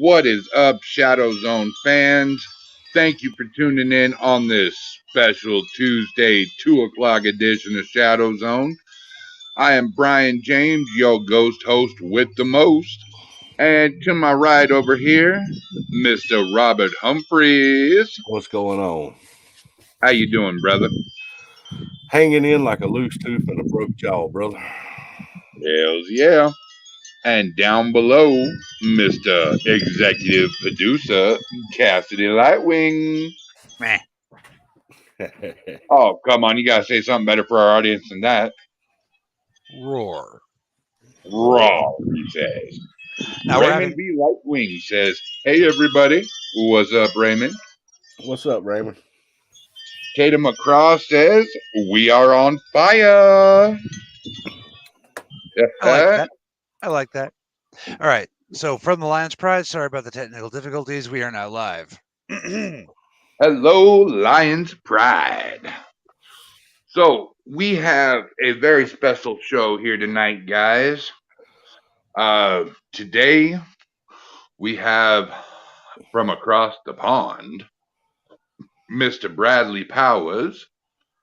What is up, ShadowZone fans? Thank you for tuning in on this special Tuesday 2 o'clock edition of ShadowZone. I am Brian James, your ghost host with the most. And to my right over here, Mr. Robert Humphreys. What's going on? How you doing, brother? Hanging in like a loose tooth and a broke jaw, brother. Hells yeah. And down below, Mr. Executive Producer, Cassidy Lightwing. Meh. Oh, come on. You got to say something better for our audience than that. Roar. Raw, he says. Now Raymond B. Lightwing says, hey, everybody. What's up, Raymond? What's up, Raymond? Tatum McCraw says, we are on fire. I like that. All right. So from the Lions Prize, sorry about the technical difficulties. We are now live. Hello, Lions Pride. So we have a very special show here tonight, guys. Today we have from across the pond, Mr. Bradley Powers,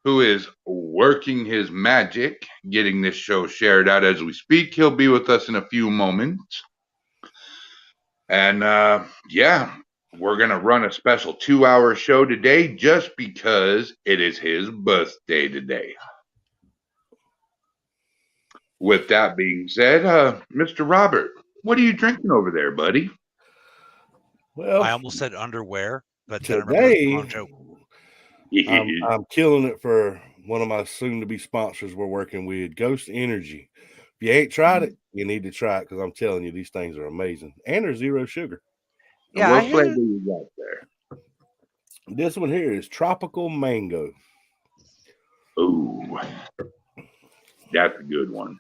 who is working his magic, getting this show shared out as we speak. He'll be with us in a few moments. And we're going to run a special 2-hour show today just because it is his birthday today. With that being said, Mr. Robert, what are you drinking over there, buddy? Well, I almost said underwear, but today I'm I'm killing it for one of my soon-to-be sponsors we're working with, Ghost Energy. If you ain't tried it, you need to try it because I'm telling you, these things are amazing. And they're zero sugar. Yeah, what flavor you got there? This one here is tropical mango. Ooh, that's a good one.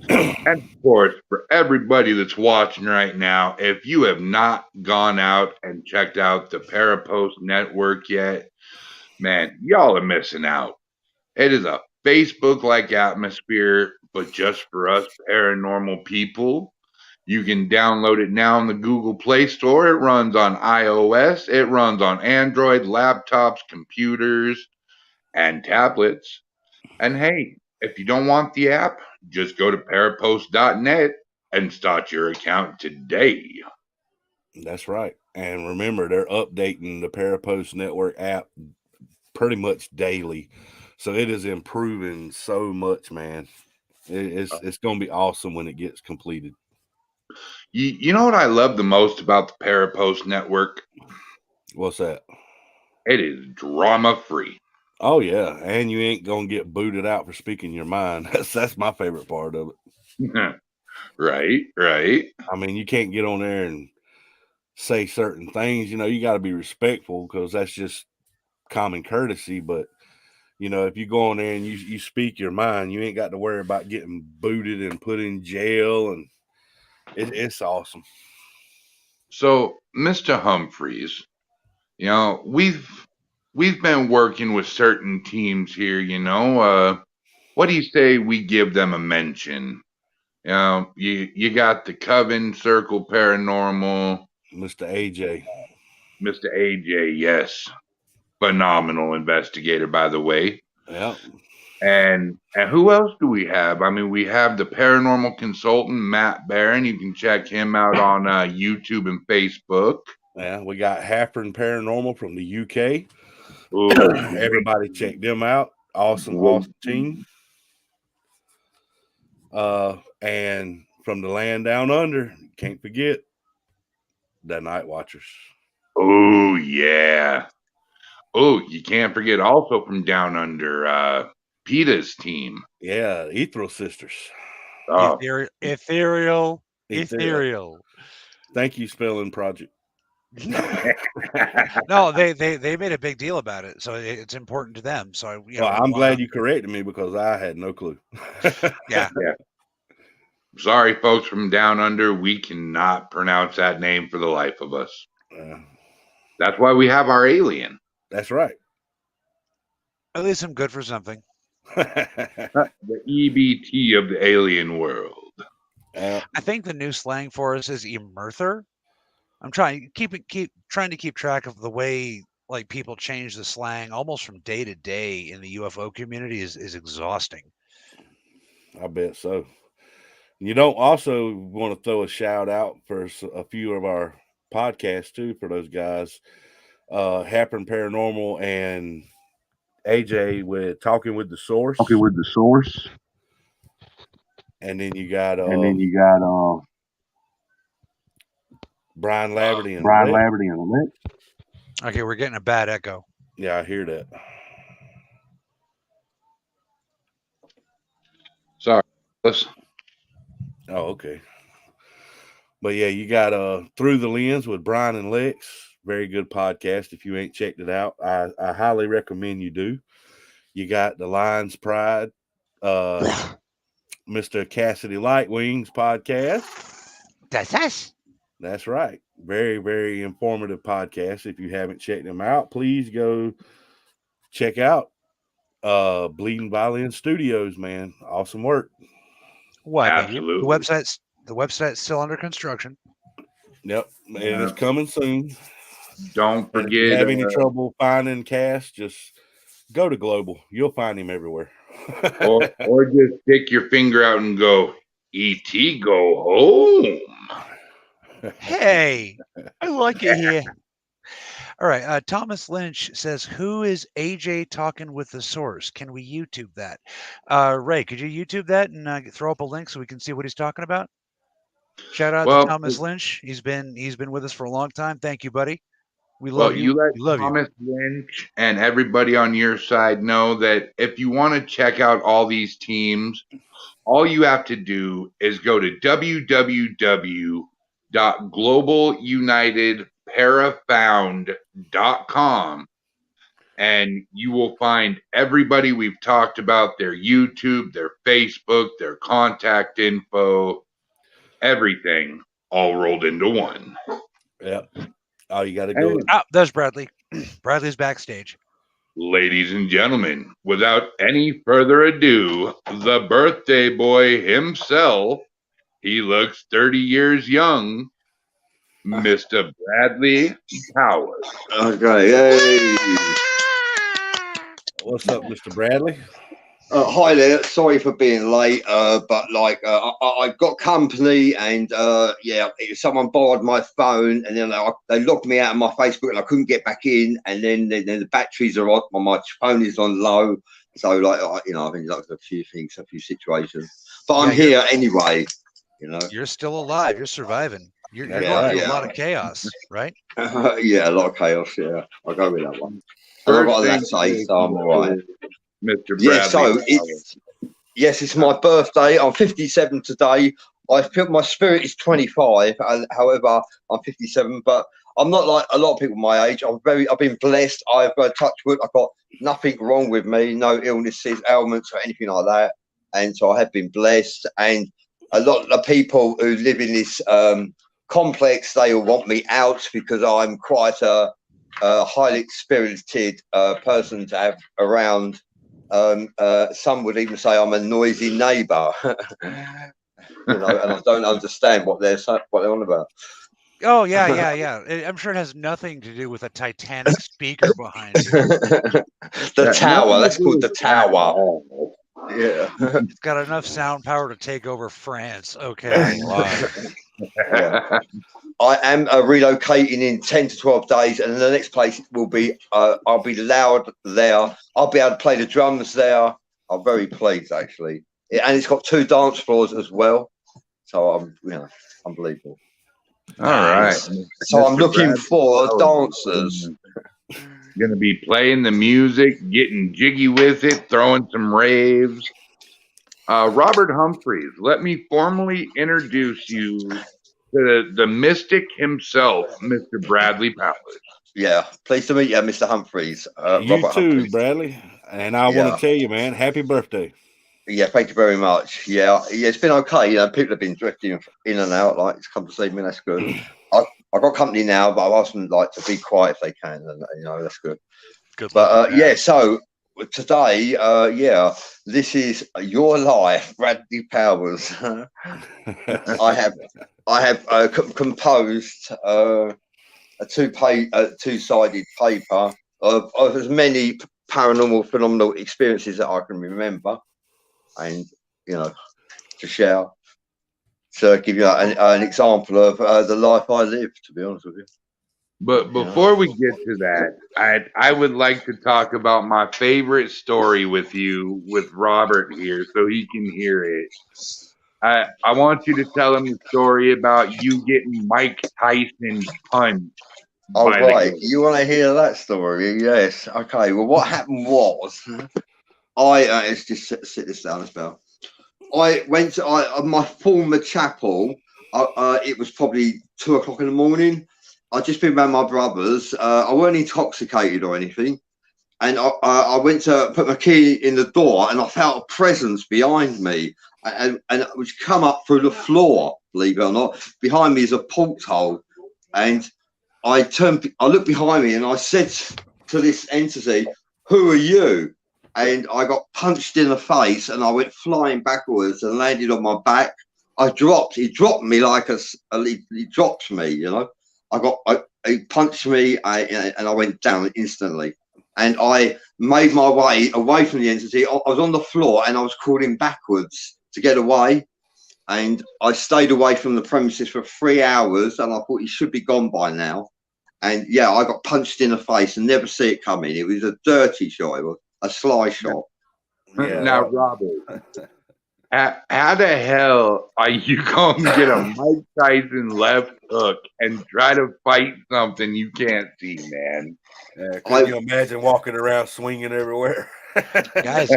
And of course, for everybody that's watching right now, if you have not gone out and checked out the Parapost Network yet, man, y'all are missing out. It is a Facebook-like atmosphere, but just for us paranormal people. You can download it now in the Google Play Store. It runs on iOS. It runs on Android, laptops, computers, and tablets. And hey, if you don't want the app, just go to parapost.net and start your account today. That's right. And remember, they're updating the Parapost Network app pretty much daily. So it is improving so much, man. It's going to be awesome when it gets completed. You know what I love the most about the Parapost Network? What's that? It is drama-free. Oh, yeah. And you ain't going to get booted out for speaking your mind. That's my favorite part of it. Right. I mean, you can't get on there and say certain things. You know, you got to be respectful because that's just common courtesy. But, you know, if you go on there and you speak your mind, you ain't got to worry about getting booted and put in jail. And it's awesome. So, Mr. Humphreys, you know, we've been working with certain teams here, you know. What do you say we give them a mention? You know, you got the Coven Circle Paranormal. Mr. AJ. Mr. AJ, yes. Phenomenal investigator, by the way. Yeah. And who else do we have? I mean, we have the paranormal consultant, Matt Barron. You can check him out on YouTube and Facebook. Yeah, we got Hafren Paranormal from the UK. Ooh. Everybody check them out. Awesome team. And from the land down under, can't forget the Night Watchers. Oh, yeah. Oh, you can't forget also from down under, PETA's team. Yeah, Ethereal Sisters. Oh. Ethereal. Thank you, Spelling Project. No, they made a big deal about it, so it's important to them. So I'm glad you corrected me because I had no clue. Yeah. Sorry, folks from down under, we cannot pronounce that name for the life of us. That's why we have our alien. That's right. At least I'm good for something. The EBT of the alien world. I think the new slang for us is emerther. I'm trying to keep track of the way like people change the slang almost from day to day in the UFO community is exhausting. I bet so. You don't also want to throw a shout out for a few of our podcasts too for those guys, Happen Paranormal and AJ with Talking with the Source. And then you got Brian Laverty and Lit. Okay, we're getting a bad echo. Yeah, I hear that. Sorry. Oh, okay. But yeah, you got Through the Lens with Brian and Lex. Very good podcast. If you ain't checked it out, I highly recommend you do. You got the Lion's Pride, Mr. Cassidy Lightwings podcast. That's us. That's right. Very, very informative podcast. If you haven't checked them out, please go check out Bleeding Violin Studios, man. Awesome work. Why, absolutely. The website's still under construction. Yep. And it's coming soon. Don't forget. If you have any trouble finding Cass, just go to Global. You'll find him everywhere. or just stick your finger out and go, E.T. go home. Hey, I like it here. All right. Thomas Lynch says, who is AJ talking with the source? Can we YouTube that? Ray, could you YouTube that and throw up a link so we can see what he's talking about? Shout out to Thomas Lynch. He's been with us for a long time. Thank you, buddy. We love you. You let Thomas Lynch and everybody on your side know that if you want to check out all these teams, all you have to do is go to www.globalunitedparafound.com and you will find everybody we've talked about, their YouTube, their Facebook, their contact info, everything all rolled into one. Yep. All you got to do. There's Bradley. Bradley's backstage. Ladies and gentlemen, without any further ado, the birthday boy himself, he looks 30 years young, Mr. Bradley Powers. Okay, yay. What's up, Mr. Bradley? Hi there. Sorry for being late, but I got company, and someone borrowed my phone, and then they locked me out of my Facebook, and I couldn't get back in. And then the batteries are on, my phone is on low, so I've been locked a few things, a few situations. But I'm here anyway. You're still alive. You're surviving. You're going through a lot of chaos, right? Yeah, a lot of chaos. Yeah, I'll go with that one. I've got that say, so I'm all right. Mr. Bradley. Yeah, it's my birthday. I'm 57 today. I feel my spirit is 25. However, I'm 57, but I'm not like a lot of people my age. I've been blessed. I've touched wood. I've got nothing wrong with me, no illnesses, ailments, or anything like that. And so I have been blessed. And a lot of people who live in this complex, they will want me out because I'm quite a highly experienced person to have around. Some would even say I'm a noisy neighbour, and I don't understand what they're on about. Oh yeah. I'm sure it has nothing to do with a Titanic speaker behind you. The tower. That's called the tower. Yeah, it's got enough sound power to take over France. Okay. Yeah. I am relocating in 10 to 12 days, and the next place will be I'll be loud there. I'll be able to play the drums there. I'm very pleased, actually. And it's got 2 dance floors as well, so I'm unbelievable. All right. So I'm looking for dancers. Going to be playing the music, getting jiggy with it, throwing some raves. Robert Humphreys, let me formally introduce you to the mystic himself, Mr. Bradley Powers. Yeah, pleased to meet you, Mr. Humphreys. You Robert too, Humphreys. Bradley. And I want to tell you, man, happy birthday. Yeah, thank you very much. Yeah, it's been okay. People have been drifting in and out, like to come to see me. That's good. I've got company now, but I asked them to be quiet if they can, and that's good. Good. But so today, this is your life, Bradley Powers. I have composed a two-sided paper of as many paranormal phenomenal experiences that I can remember, and to share, to give you an example of the life I live. To be honest with you. But before we get to that, I would like to talk about my favorite story with you, with Robert here, so he can hear it. I want you to tell him the story about you getting Mike Tyson punched. Oh, by right. the You want to hear that story? Yes. Okay. Well, what happened was, let's just sit this down as well. I went to my former chapel. It was probably 2:00 in the morning. I'd just been around my brothers. I weren't intoxicated or anything. And I went to put my key in the door, and I felt a presence behind me, and it was come up through the floor. Believe it or not, behind me is a porthole, and I looked behind me, and I said to this entity, "Who are you?" And I got punched in the face, and I went flying backwards and landed on my back. He dropped me like he dropped me, he punched me, and I went down instantly. And I made my way away from the entity. I was on the floor, and I was crawling backwards to get away. And I stayed away from the premises for 3 hours, and I thought he should be gone by now. And I got punched in the face and never see it coming. It was a dirty shot. It was a sly shot. Now, Robert, how the hell are you going to get a Mike Tyson left hook and try to fight something you can't see, man? Can you imagine walking around swinging everywhere? Guys,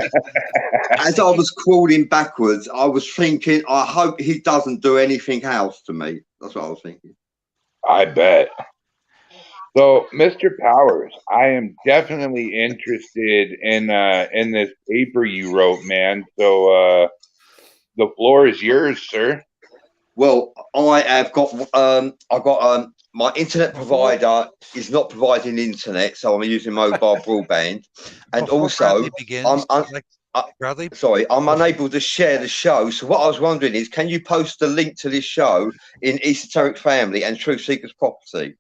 as I was crawling backwards, I was thinking, I hope he doesn't do anything else to me. That's what I was thinking. I bet. So, Mr. Powers, I am definitely interested in this paper you wrote, man. So, the floor is yours, sir. Well, I have got my internet provider is not providing internet, so I'm using mobile broadband, and before also Bradley begins, Bradley, sorry, I'm unable to share the show. So what I was wondering is, can you post a link to this show in Esoteric Family and Truth Seekers Property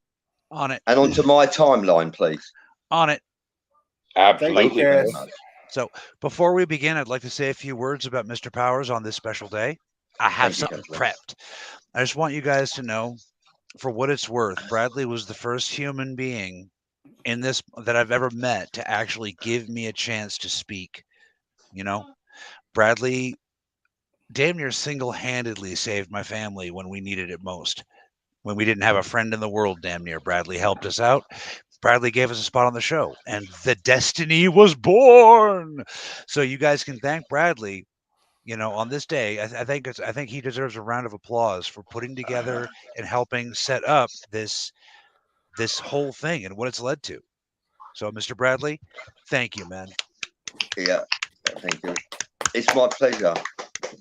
on it, and onto my timeline, please? on it. Absolutely. Thank you. So before we begin, I'd like to say a few words about Mr. Powers on this special day. I have something prepped. I just want you guys to know, for what it's worth, Bradley was the first human being in this that I've ever met to actually give me a chance to speak. Bradley damn near single-handedly saved my family when we needed it most. When we didn't have a friend in the world, damn near, Bradley helped us out. Bradley gave us a spot on the show, and the destiny was born. So you guys can thank Bradley, on this day. I think he deserves a round of applause for putting together and helping set up this whole thing and what it's led to. So, Mr. Bradley, thank you, man. Yeah, thank you. It's my pleasure.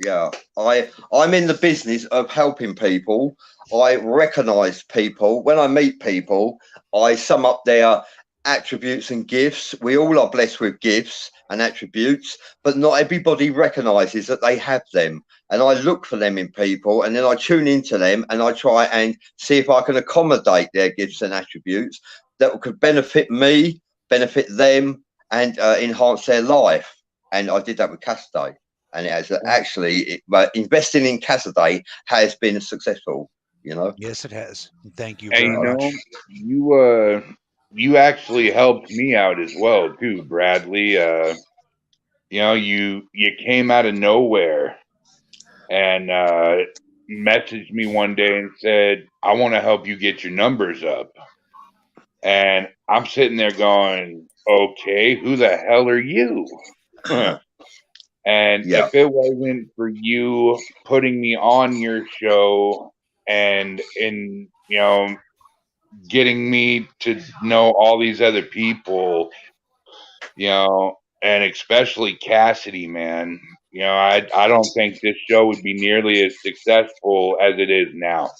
Yeah, I'm in the business of helping people. I recognize people. When I meet people, I sum up their attributes and gifts. We all are blessed with gifts and attributes, but not everybody recognizes that they have them. And I look for them in people, and then I tune into them, and I try and see if I can accommodate their gifts and attributes that could benefit me, benefit them, and enhance their life. And I did that with Cassidy. And it has actually, investing in Cassidy has been successful, Yes, it has. Thank you Hey, very much. you actually helped me out as well, too, Bradley. You came out of nowhere and messaged me one day and said, I want to help you get your numbers up. And I'm sitting there going, okay, who the hell are you? And if it wasn't for you putting me on your show and getting me to know all these other people, and especially Cassidy, man, I don't think this show would be nearly as successful as it is now.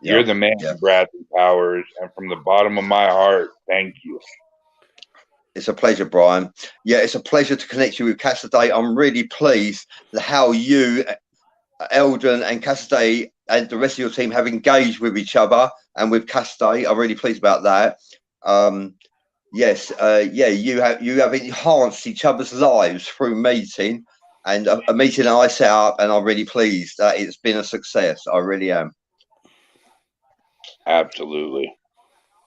You're the man, Bradley Powers, and from the bottom of my heart, thank you. It's a pleasure, Brian. Yeah, it's a pleasure to connect you with Cassidy. I'm really pleased how you, Eldon and Cassidy and the rest of your team have engaged with each other and with Cassidy. I'm really pleased about that. Yes, you have enhanced each other's lives through meeting, and a meeting that I set up, and I'm really pleased that it's been a success. I really am. Absolutely.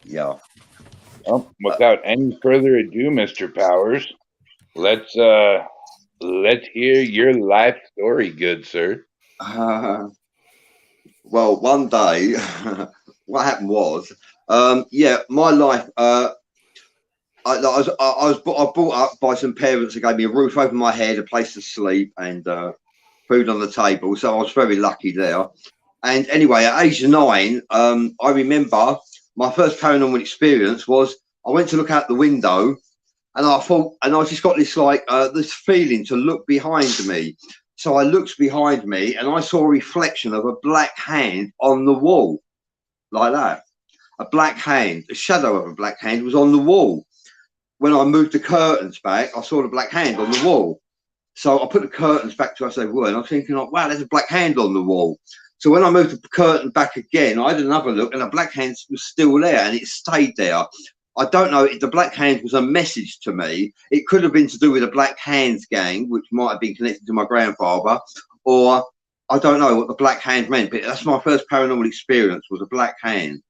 Yeah. Well, without any further ado, Mr. Powers, let's hear your life story, good sir. Well, one day, what happened was, my life. I was brought up by some parents that gave me a roof over my head, a place to sleep, and food on the table. So I was very lucky there. And anyway, at age 9, I remember my first paranormal experience was I went to look out the window, and I just got this this feeling to look behind me. So I looked behind me, and I saw a reflection of a black hand on the wall, like that. A black hand, a shadow of a black hand was on the wall. When I moved the curtains back, I saw the black hand on the wall. So I put the curtains back to as they were, and I was thinking, wow, there's a black hand on the wall. So when I moved the curtain back again, I had another look, and the black hand was still there, and it stayed there. I don't know if the black hand was a message to me. It could have been to do with the Black Hands gang, which might have been connected to my grandfather, or I don't know what the black hand meant. But that's my first paranormal experience, was a black hand.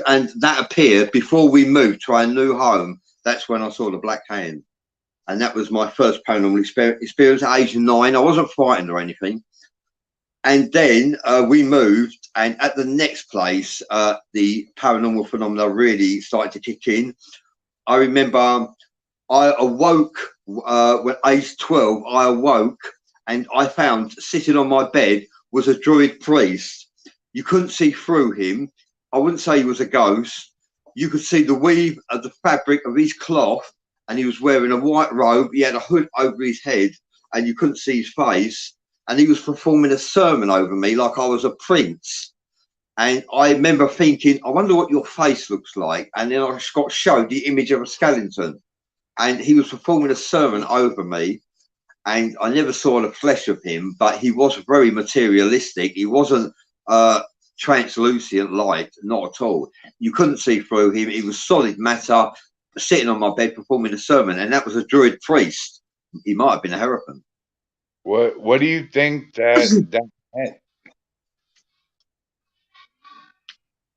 And that appeared before we moved to our new home. That's when I saw the black hand. And that was my first paranormal experience at age 9. I wasn't frightened or anything. And then we moved, and at the next place, the paranormal phenomena really started to kick in. I remember I awoke when age 12. I awoke, and I found sitting on my bed was a druid priest. You couldn't see through him. I wouldn't say he was a ghost. You could see the weave of the fabric of his cloth, and he was wearing a white robe. He had a hood over his head, and you couldn't see his face. And he was performing a sermon over me like I was a prince. And I remember thinking, I wonder what your face looks like. And then I got showed the image of a skeleton, and he was performing a sermon over me. And I never saw the flesh of him, but he was very materialistic. He wasn't translucent light, not at all. You couldn't see through him. He was solid matter, sitting on my bed performing a sermon, and that was a druid priest. He might have been a hierophant. What do you think that meant?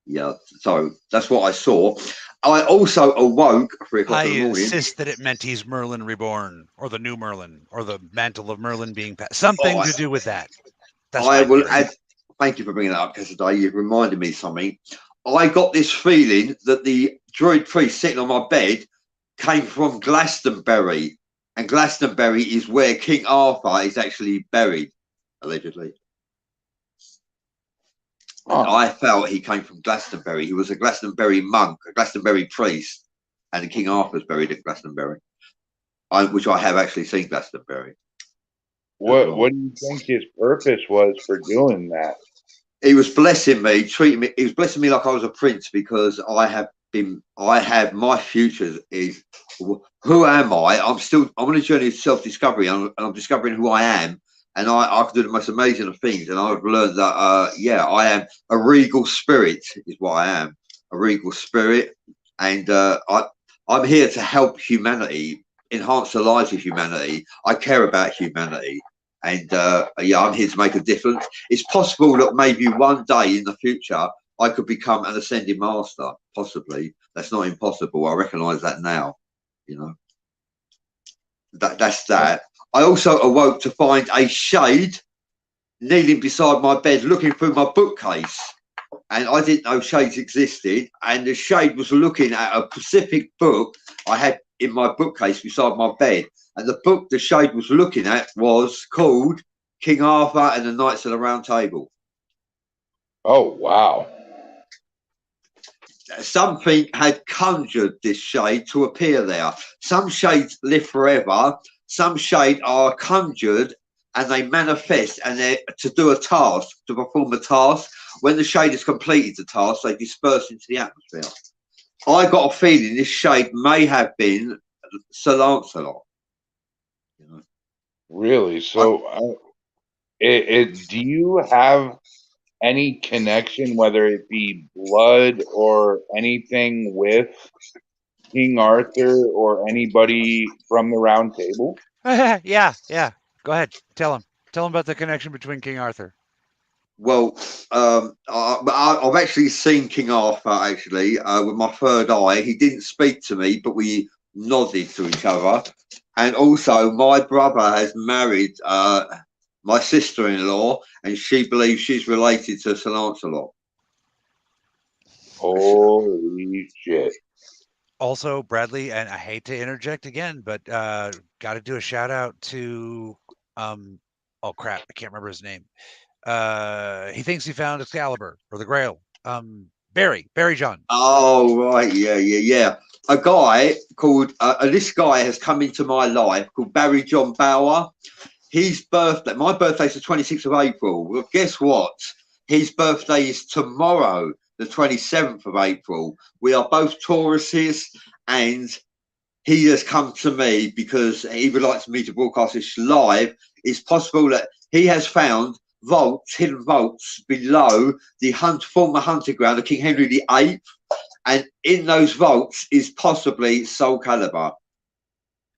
Yeah, so that's what I saw. I also awoke at 3 o'clock in the morning. I insist that it meant he's Merlin reborn, or the new Merlin, or the mantle of Merlin being passed. Something to do with that. That's I will add. Thank you for bringing that up, because today you've reminded me something. I got this feeling that the druid priest sitting on my bed came from Glastonbury, and Glastonbury is where King Arthur is actually buried, allegedly. And I felt he came from Glastonbury. He was a Glastonbury monk, a Glastonbury priest, and King Arthur's buried at Glastonbury, which I have actually seen Glastonbury. What do you think his purpose was for doing that? He was blessing me, treating me. He was blessing me like I was a prince, because I have my future is, who am I? I'm on a journey of self-discovery, and I'm discovering who I am. And I can do the most amazing of things. And I've learned that, I am a regal spirit, is what I am, a regal spirit. And I'm here to help humanity, enhance the lives of humanity. I care about humanity. And, I'm here to make a difference. It's possible that maybe one day in the future, I could become an ascending master, possibly. That's not impossible. I recognise that now, That's that. I also awoke to find a shade kneeling beside my bed, looking through my bookcase. And I didn't know shades existed. And the shade was looking at a specific book I had in my bookcase beside my bed. And the book the shade was looking at was called King Arthur and the Knights of the Round Table. Oh, wow. Something had conjured this shade to appear there. Some shades live forever. Some shades are conjured and they manifest, and they're to do a task, to perform a task. When the shade has completed the task, they disperse into the atmosphere. I got a feeling this shade may have been Sir Lancelot. You know? Really? So, do you have any connection, whether it be blood or anything, with King Arthur or anybody from the Round Table? Yeah. Go ahead. Tell him about the connection between King Arthur. Well, I've actually seen King Arthur actually with my third eye. He didn't speak to me, but we nodded to each other. And also, my brother has married my sister-in-law, and she believes she's related to Sir Lancelot. Holy shit. Also, Bradley, and I hate to interject again, but got to do a shout out to oh crap, I can't remember his name. He thinks he found Excalibur or the Grail. Barry John. Oh right, yeah. A guy called this guy has come into my life called Barry John Bauer. His birthday, my birthday's the 26th of April. Well, guess what? His birthday is tomorrow, the 27th of April. We are both Tauruses, and he has come to me because he would like me to broadcast this live. It's possible that he has found hidden vaults below the former hunting ground of King Henry VIII, and in those vaults is possibly Soul Calibur.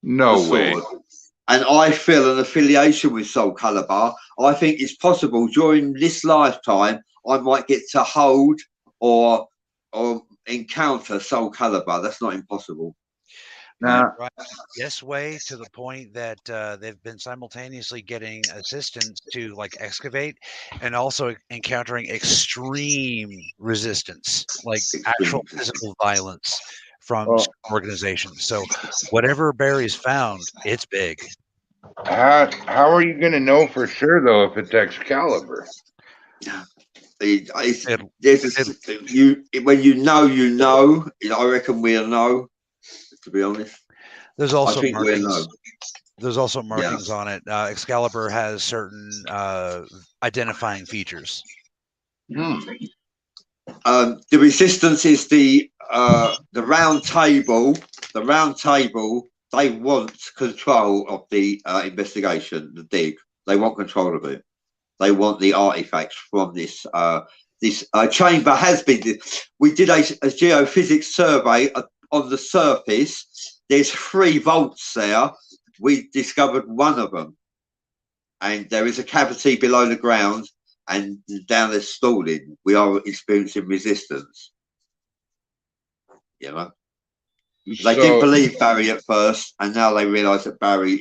No way. And I feel an affiliation with Soul Calibur. I think it's possible during this lifetime I might get to hold or encounter Soul Calibur. That's not impossible. Nah. Right. This way, to the point that they've been simultaneously getting assistance to like excavate and also encountering extreme resistance, like actual physical violence from organizations. So whatever Barry's found, it's big. How are you going to know for sure, though, if it's Excalibur? When you know, I reckon we'll know, to be honest. There's also markings. There's also markings on it. Excalibur has certain identifying features. The resistance is the Round Table. The Round Table, they want control of the investigation, the dig. They want control of it. They want the artifacts from this. This chamber has been. We did a geophysics survey on the surface. There's 3 vaults there. We discovered one of them, and there is a cavity below the ground, and down there stalling. We are experiencing resistance. You know, they didn't believe Barry at first, and now they realise that Barry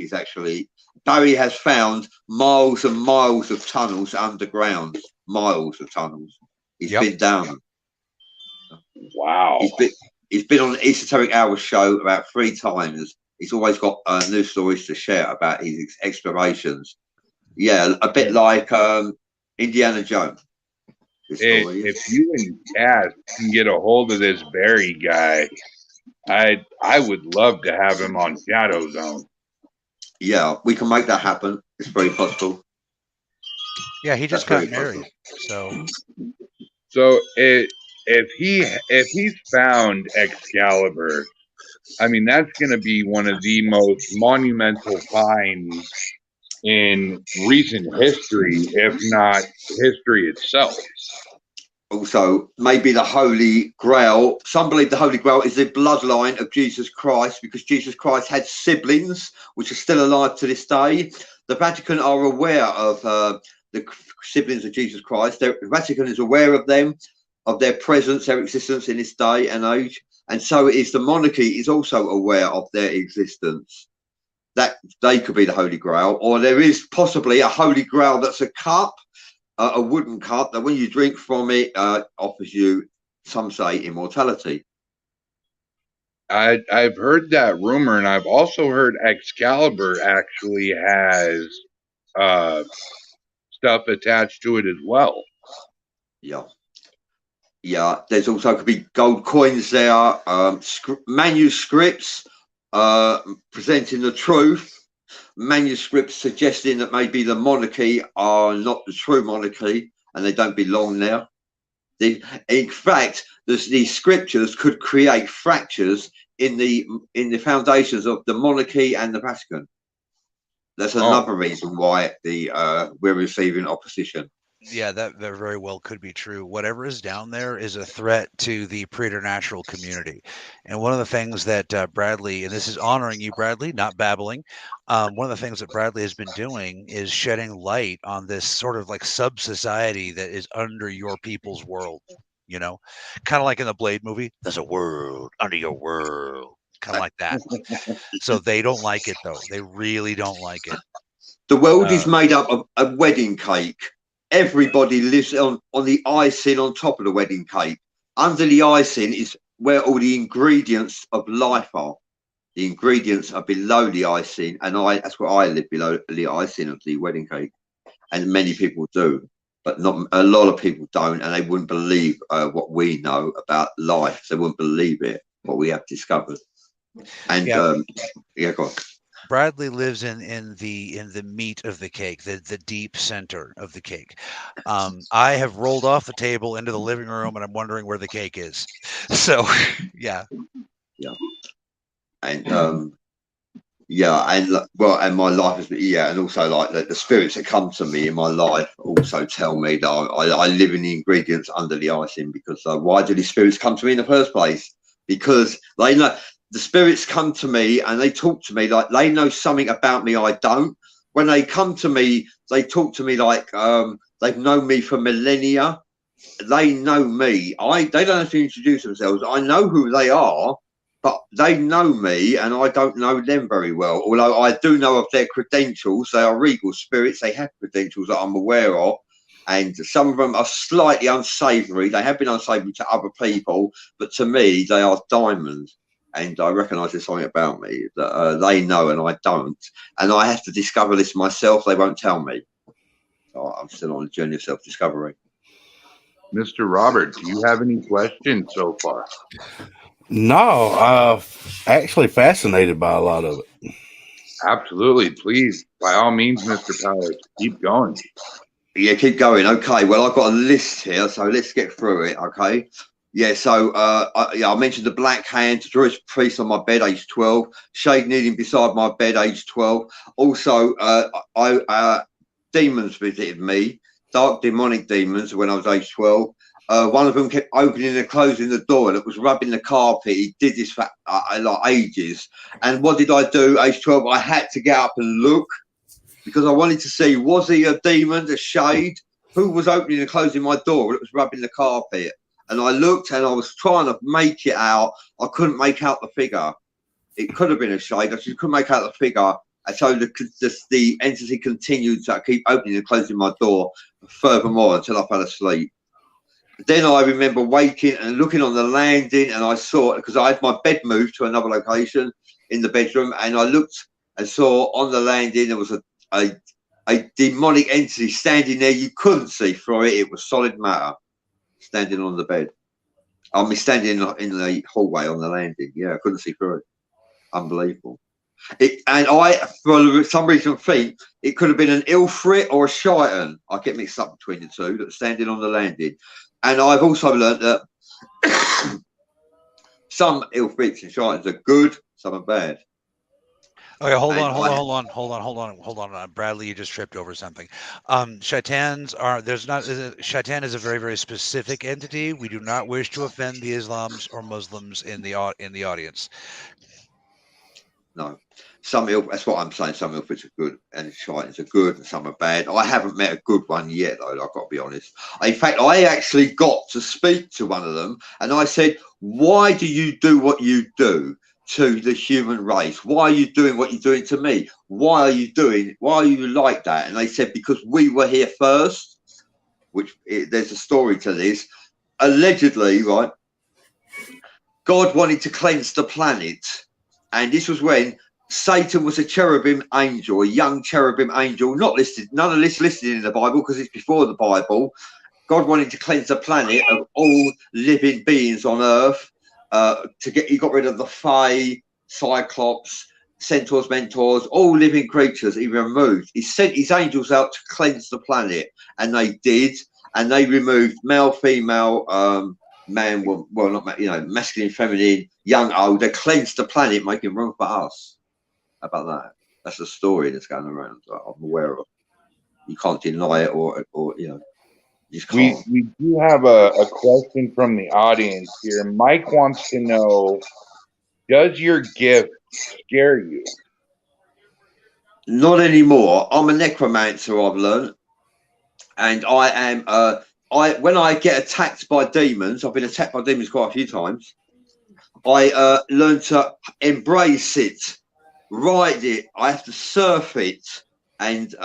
has found miles and miles of tunnels underground. Miles of tunnels. He's been down. Wow. He's been on the Esoteric Hour show about 3 times. He's always got new stories to share about his explorations. Yeah, a bit like Indiana Jones. If you and Cass can get a hold of this Barry guy, I would love to have him on ShadowZone. Yeah, we can make that happen. It's very possible. Yeah, he just got married. So if he's found Excalibur, I mean, that's going to be one of the most monumental finds in recent history, if not history itself. Also, maybe the Holy Grail. Some believe the Holy Grail is the bloodline of Jesus Christ, because Jesus Christ had siblings which are still alive to this day. The Vatican are aware of the siblings of Jesus Christ. The Vatican is aware of them, of their presence, their existence in this day and age. And so is the monarchy is also aware of their existence. That they could be the Holy Grail, or there is possibly a Holy Grail that's a cup, a wooden cup that when you drink from it offers you, some say, immortality. I've heard that rumor, and I've also heard Excalibur actually has stuff attached to it as well. Yeah, there's also could be gold coins there, manuscripts presenting the truth, manuscripts suggesting that maybe the monarchy are not the true monarchy and they don't belong there. In fact, these scriptures could create fractures in the foundations of the monarchy and the Vatican. That's another reason why we're receiving opposition. Yeah, that very well could be true. Whatever is down there is a threat to the preternatural community. And one of the things that Bradley, and this is honoring you, Bradley, not babbling. One of the things that Bradley has been doing is shedding light on this sort of like sub-society that is under your people's world, you know, kind of like in the Blade movie. There's a world under your world, kind of like that. So they don't like it, though. They really don't like it. The world is made up of a wedding cake. Everybody lives on the icing on top of the wedding cake. Under the icing is where all the ingredients of life are. The ingredients are below the icing, and that's where I live, below the icing of the wedding cake. And many people do, but not a lot of people don't, and they wouldn't believe what we know about life. They wouldn't believe it, what we have discovered. And go on. Bradley lives in the meat of the cake, the deep center of the cake. I have rolled off the table into the living room, and I'm wondering where the cake is. So, yeah. And and my life has been, and also like the spirits that come to me in my life also tell me that I live in the ingredients under the icing, because why do these spirits come to me in the first place? Because they know. The spirits come to me and they talk to me like they know something about me I don't. When they come to me, they talk to me like they've known me for millennia. They know me. They don't have to introduce themselves. I know who they are, but they know me and I don't know them very well. Although I do know of their credentials. They are regal spirits. They have credentials that I'm aware of. And some of them are slightly unsavory. They have been unsavory to other people, but to me, they are diamonds. And I recognise there's something about me that they know and I don't. And I have to discover this myself. They won't tell me. So I'm still on a journey of self-discovery. Mr. Robert, do you have any questions so far? No, actually fascinated by a lot of it. Absolutely. Please, by all means, Mr. Powers, keep going. Yeah, keep going. Okay, well, I've got a list here, so let's get through it, okay? Yeah, so I mentioned the Black Hand, Druid Priest on my bed, age 12. Shade kneeling beside my bed, age 12. Also, demons visited me, dark demonic demons, when I was age 12. One of them kept opening and closing the door, and it was rubbing the carpet. He did this for like ages. And what did I do? Age 12, I had to get up and look, because I wanted to see, was he a demon, a shade? Who was opening and closing my door? It was rubbing the carpet. And I looked and I was trying to make it out. I couldn't make out the figure. It could have been a shade. I just couldn't make out the figure. And so the entity continued to keep opening and closing my door furthermore until I fell asleep. Then I remember waking and looking on the landing, and I saw, because I had my bed moved to another location in the bedroom, and I looked and saw on the landing there was a demonic entity standing there. You couldn't see through it. It was solid matter. Standing on the bed. I mean, standing in the hallway on the landing. Yeah, I couldn't see through it. Unbelievable. And I, for some reason, think it could have been an Ilfrit or a Shaitan. I get mixed up between the two, that's standing on the landing. And I've also learned that some Ilfrits and Shaitans are good, some are bad. Okay, hold on. Bradley, you just tripped over something. Shaitans Shaitan is a very, very specific entity. We do not wish to offend the Islams or Muslims in the audience. No, that's what I'm saying. Some Ilfrits are good and Shaitans are good, and some are bad. I haven't met a good one yet, though. I've got to be honest. In fact, I actually got to speak to one of them, and I said, "Why do you do what you do to the human race? Why are you doing what you're doing to me? Why are you like that?" And they said, "Because we were here first," there's a story to this. Allegedly, right, God wanted to cleanse the planet, and this was when Satan was a cherubim angel, a young cherubim angel, not listed, none of this listed in the Bible because it's before the Bible. God wanted to cleanse the planet of all living beings on earth. He got rid of the Fae, Cyclops, Centaurs, Mentors, all living creatures he removed. He sent his angels out to cleanse the planet, and they did. And they removed male, female, man, well, not masculine, feminine, young, old. They cleansed the planet, making room for us. How about that? That's a story that's going around. I'm aware of. You can't deny it, or you just can't. We do have a question from the audience here. Mike wants to know, does your gift scare you? Not anymore. I'm a necromancer, I've learned. And I am when I get attacked by demons, I've been attacked by demons quite a few times. I learn to embrace it, ride it. I have to surf it and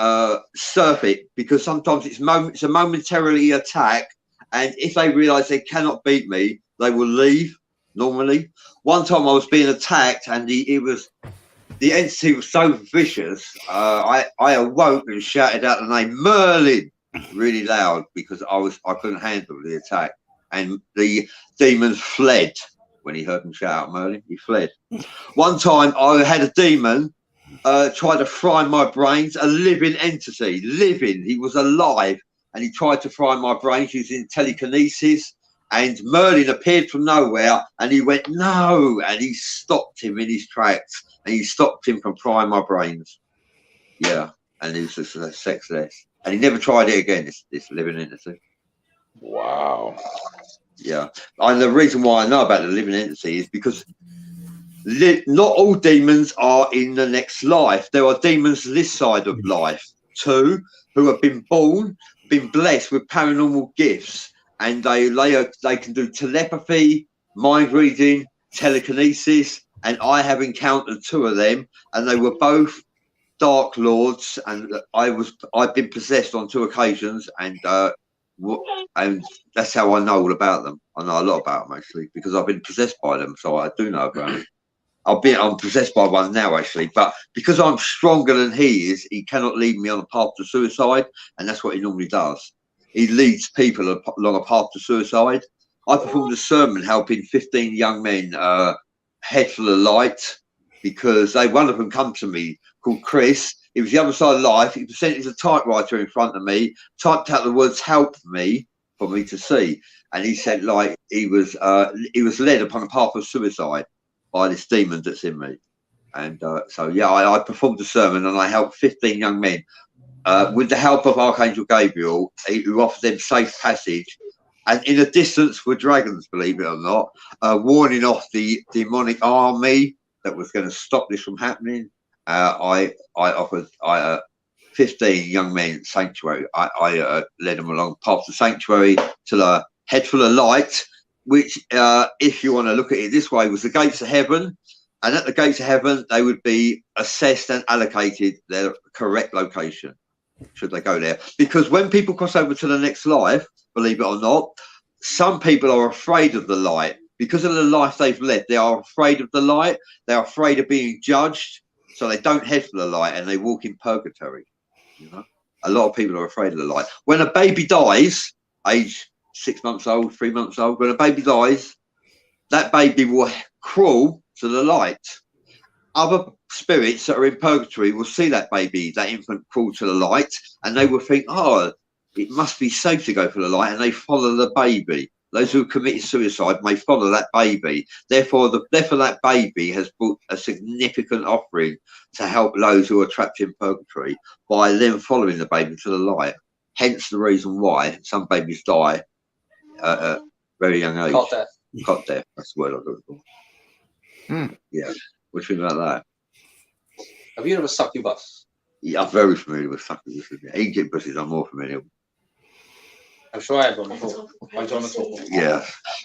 surf it, because sometimes it's a momentarily attack, and if they realize they cannot beat me, they will leave normally. One time I was being attacked, and the entity was so vicious, I awoke and shouted out the name Merlin really loud, because I couldn't handle the attack, and the demons fled when he heard him shout out Merlin. He fled. One time I had a demon try to fry my brains, a living entity, he was alive, and he tried to fry my brains using telekinesis, and Merlin appeared from nowhere, and he went, no, and he stopped him in his tracks. And he stopped him from frying my brains. Yeah, and he was just sexless. And he never tried it again, this living entity. Wow. Yeah. And the reason why I know about the living entity is because not all demons are in the next life. There are demons this side of life too, who have been blessed with paranormal gifts. And they can do telepathy, mind reading, telekinesis. And I have encountered two of them, and they were both Dark Lords, and I've been possessed on 2 occasions, and that's how I know all about them. I know a lot about them, actually, because I've been possessed by them, so I do know about them. I'm possessed by one now, actually, but because I'm stronger than he is, he cannot lead me on a path to suicide, and that's what he normally does. He leads people along a path to suicide. I performed a sermon helping 15 young men head full of light, because one of them come to me called Chris. He was the other side of life. He presented a typewriter in front of me, typed out the words "help me" for me to see, and he said like he was led upon a path of suicide by this demon that's in me. And so yeah, I performed a sermon, and I helped 15 young men with the help of Archangel Gabriel, who offered them safe passage. And in the distance were dragons, believe it or not, warning off the demonic army that was going to stop this from happening. I offered 15 young men sanctuary. I led them along past the sanctuary to the head full of light, which, if you want to look at it this way, was the gates of heaven. And at the gates of heaven, they would be assessed and allocated their correct location, should they go there. Because when people cross over to the next life, believe it or not, some people are afraid of the light. Because of the life they've led, they are afraid of the light. They're afraid of being judged. So they don't head for the light, and they walk in purgatory. You know, a lot of people are afraid of the light. When a baby dies, age 6 months old, 3 months old, when a baby dies, that baby will crawl to the light. Other spirits that are in purgatory will see that baby, that infant, crawl to the light, and they will think, oh, it must be safe to go for the light, and they follow the baby. Those who committed suicide may follow that baby. Therefore, the death of that baby has brought a significant offering to help those who are trapped in purgatory by them following the baby to the light. Hence the reason why some babies die at a very young age. Cot death. Cot death, that's the word I'm looking for. Yeah, what do you think about that? Have you heard of a succubus? Yeah, I'm very familiar with succubuses. Incubuses, I'm more familiar with. I'm sure I had one before. By Jonathan. Yeah.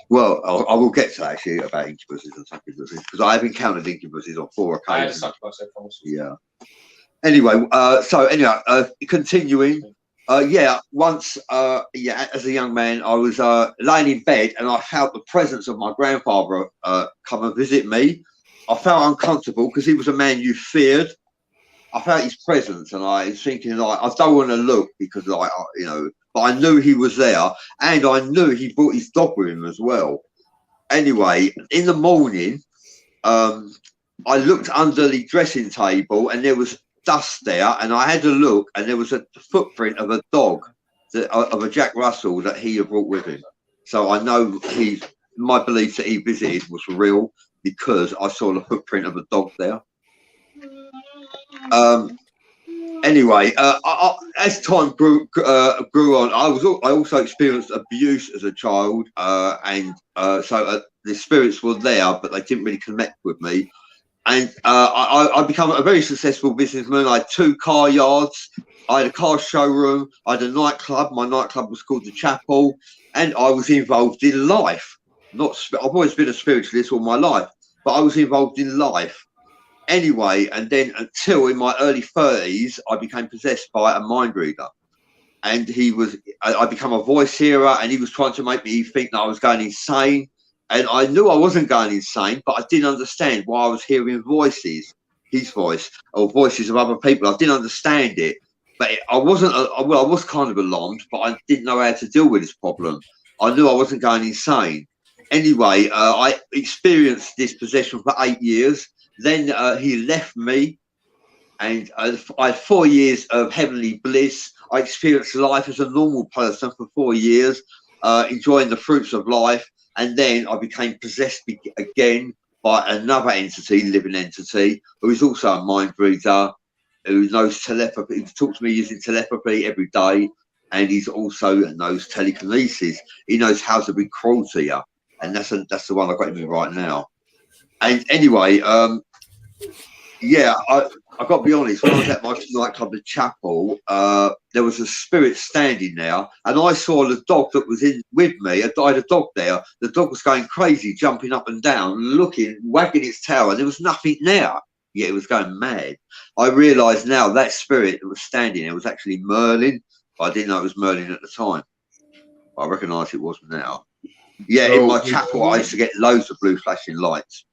Well, I will get to actually about incubuses and succubuses, because I have encountered incubuses on 4 I had a occasions. succubus, I promise. Yeah. Anyway, continuing. Once, as a young man, I was laying in bed, and I felt the presence of my grandfather come and visit me. I felt uncomfortable because he was a man you feared. I felt his presence, and I was thinking, like, I don't want to look because, like, but I knew he was there, and I knew he brought his dog with him as well. Anyway, in the morning, I looked under the dressing table, and there was dust there, and I had a look, and there was a footprint of a dog, of a Jack Russell that he had brought with him. So I know my belief that he visited was real because I saw the footprint of a dog there. Anyway, as time grew on, I also experienced abuse as a child, so the spirits were there, but they didn't really connect with me. And I became a very successful businessman. I had 2 car yards. I had a car showroom. I had a nightclub. My nightclub was called the Chapel, and I was involved in life. I've always been a spiritualist all my life, but I was involved in life. Anyway, and then until in my early 30s, I became possessed by a mind reader. And I became a voice hearer, and he was trying to make me think that I was going insane. And I knew I wasn't going insane, but I didn't understand why I was hearing voices, his voice, or voices of other people. I didn't understand it. But I was kind of alarmed, but I didn't know how to deal with this problem. I knew I wasn't going insane. Anyway, I experienced this possession for 8 years. Then he left me, and I had 4 years of heavenly bliss. I experienced life as a normal person for 4 years, enjoying the fruits of life. And then I became possessed again by another entity, living entity, who is also a mind reader, who knows telepathy. He talks to me using telepathy every day, and he also knows telekinesis. He knows how to be cruel to you, and that's the one I've got in me right now. And anyway, I've got to be honest. When I was at my nightclub, the Chapel, there was a spirit standing there, and I saw the dog that was in with me. I had a dog there. The dog was going crazy, jumping up and down, looking, wagging its tail, and there was nothing there. Yet it was going mad. I realised now that spirit that was standing there was actually Merlin, but I didn't know it was Merlin at the time. I recognise it was now. Yeah, in my chapel, I used to get loads of blue flashing lights.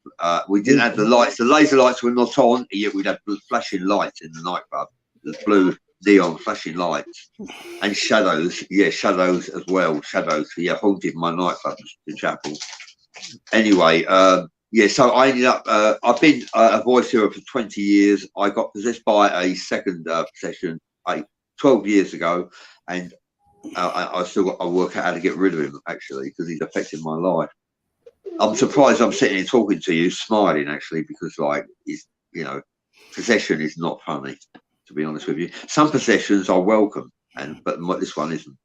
We didn't have the lights. The laser lights were not on, yet we'd have blue flashing lights in the nightclub. The blue neon flashing lights. And shadows. Yeah, shadows as well. Shadows. Yeah, haunted my nightclub, the chapel. Anyway, so I ended up, I've been a voice hearer for 20 years. I got possessed by a second possession 12 years ago. And I still got to work out how to get rid of him, actually, because he's affecting my life. I'm surprised I'm sitting here talking to you, smiling, actually, because, possession is not funny, to be honest with you. Some possessions are welcome, but this one isn't.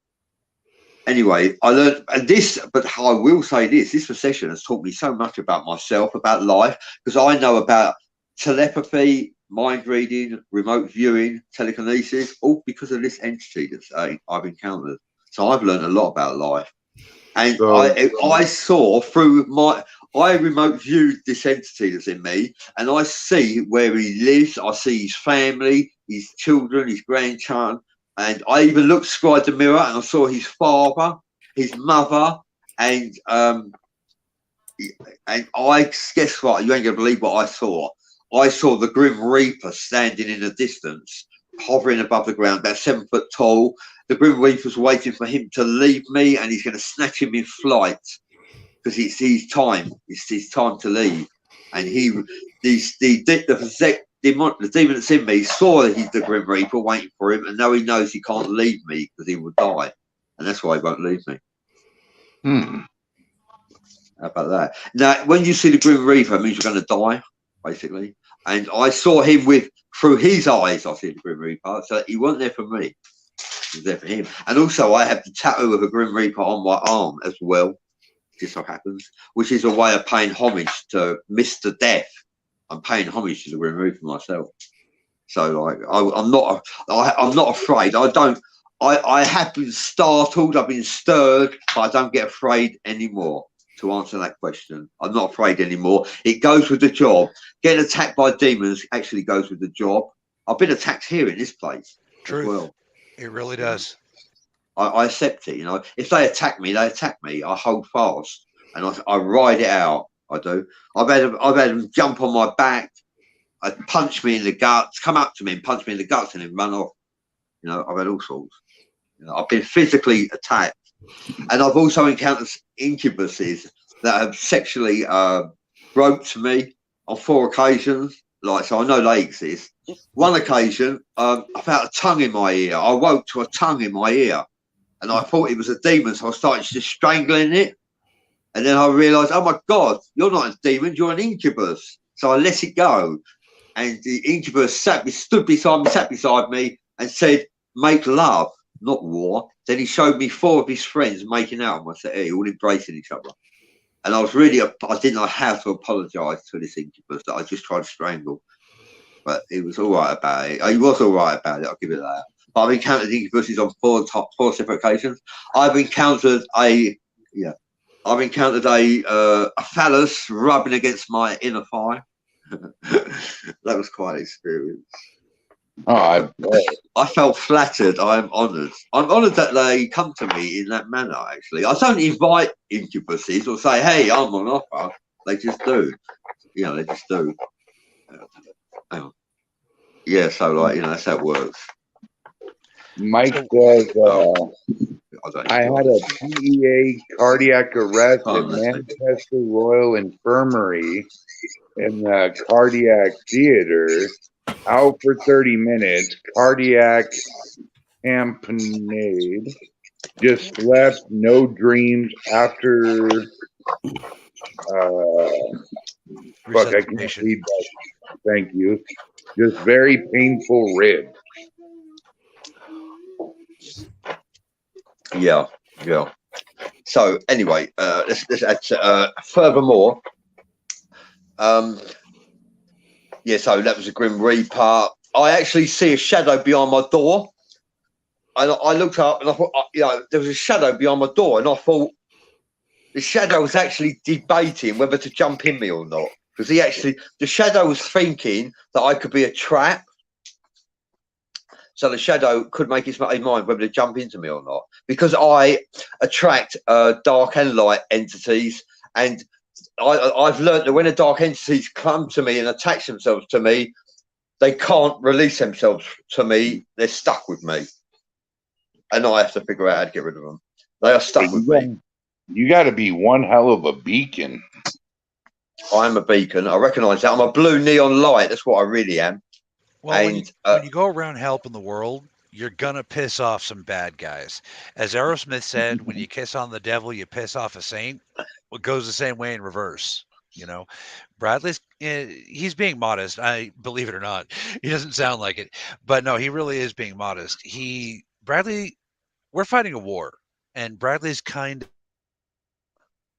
Anyway, I learned this, but I will say this possession has taught me so much about myself, about life, because I know about telepathy, mind reading, remote viewing, telekinesis, all because of this entity that I've encountered. So I've learned a lot about life. And I saw I remote viewed this entity that's in me, and I see where he lives. I see his family, his children, his grandchildren. And I even looked square the mirror, and I saw his father, his mother, and guess what? You ain't gonna believe what I saw. I saw the Grim Reaper standing in the distance, hovering above the ground, about 7 foot tall. The Grim Reaper's waiting for him to leave me, and he's going to snatch him in flight because it's his time. It's his time to leave. And the demon that's in me saw that he's the Grim Reaper waiting for him, and now he knows he can't leave me because he will die, and that's why he won't leave me. How about that? Now, when you see the Grim Reaper, it means you're going to die, basically. And I saw him through his eyes. I see the Grim Reaper, so he wasn't there for me. He was there for him. And also, I have the tattoo of a Grim Reaper on my arm as well, just so happens, which is a way of paying homage to Mr. Death. I'm paying homage to the Grim Reaper myself. So, I'm not afraid. I have been startled. I've been stirred, but I don't get afraid anymore. To answer that question, I'm not afraid anymore. It goes with the job. Getting attacked by demons actually goes with the job. I've been attacked here in this place. Truth. As well. It really does. I accept it. If they attack me, they attack me. I hold fast and I ride it out. I do. I've had them jump on my back, punch me in the guts, come up to me and punch me in the guts and then run off. I've had all sorts. I've been physically attacked. And I've also encountered incubuses that have sexually groped me on 4 occasions. So I know they exist. One occasion, I felt a tongue in my ear. I woke to a tongue in my ear. and I thought it was a demon, so I started just strangling it. And then I realised, oh my God, you're not a demon, you're an incubus. So I let it go. And the incubus stood beside me and said, make love, not war. Then he showed me 4 of his friends making out with myself, all embracing each other. And I didn't know how to apologise to this incubus that I just tried to strangle. But he was all right about it. He was all right about it, I'll give it that. But I've encountered incubuses on 4 separate occasions. I've encountered a phallus rubbing against my inner thigh. That was quite an experience. Oh, I felt flattered. I am honoured. I'm honoured that they come to me in that manner, actually. I don't invite incubuses or say, hey, I'm on offer. They just do. They just do. Hang on. Yeah, so, that's how it works. Mike says, I had a PEA cardiac arrest at Manchester Royal Infirmary in the cardiac theater. Out for 30 minutes. Cardiac tamponade. Just slept. No dreams after. Fuck, I can't read that. Thank you. Just very painful rib. Yeah. So anyway, let's add furthermore. So that was a Grim Reaper. I actually see a shadow behind my door, and I looked up and I thought, there was a shadow behind my door, and I thought the shadow was actually debating whether to jump in me or not, because the shadow was thinking that I could be a trap. So the shadow could make its mind whether to jump into me or not, because I attract dark and light entities, and I've learned that when the dark entities come to me and attach themselves to me, they can't release themselves to me. They're stuck with me, and I have to figure out how to get rid of them. They are stuck with me. You got to be one hell of a beacon. I am a beacon. I recognise that. I'm a blue neon light. That's what I really am. Well, when you go around helping the world, you're gonna piss off some bad guys. As Aerosmith said, when you kiss on the devil, you piss off a saint. It goes the same way in reverse. Bradley's he's being modest. I believe it or not, he doesn't sound like it, but no, he really is being modest. Bradley, we're fighting a war, and Bradley's kind of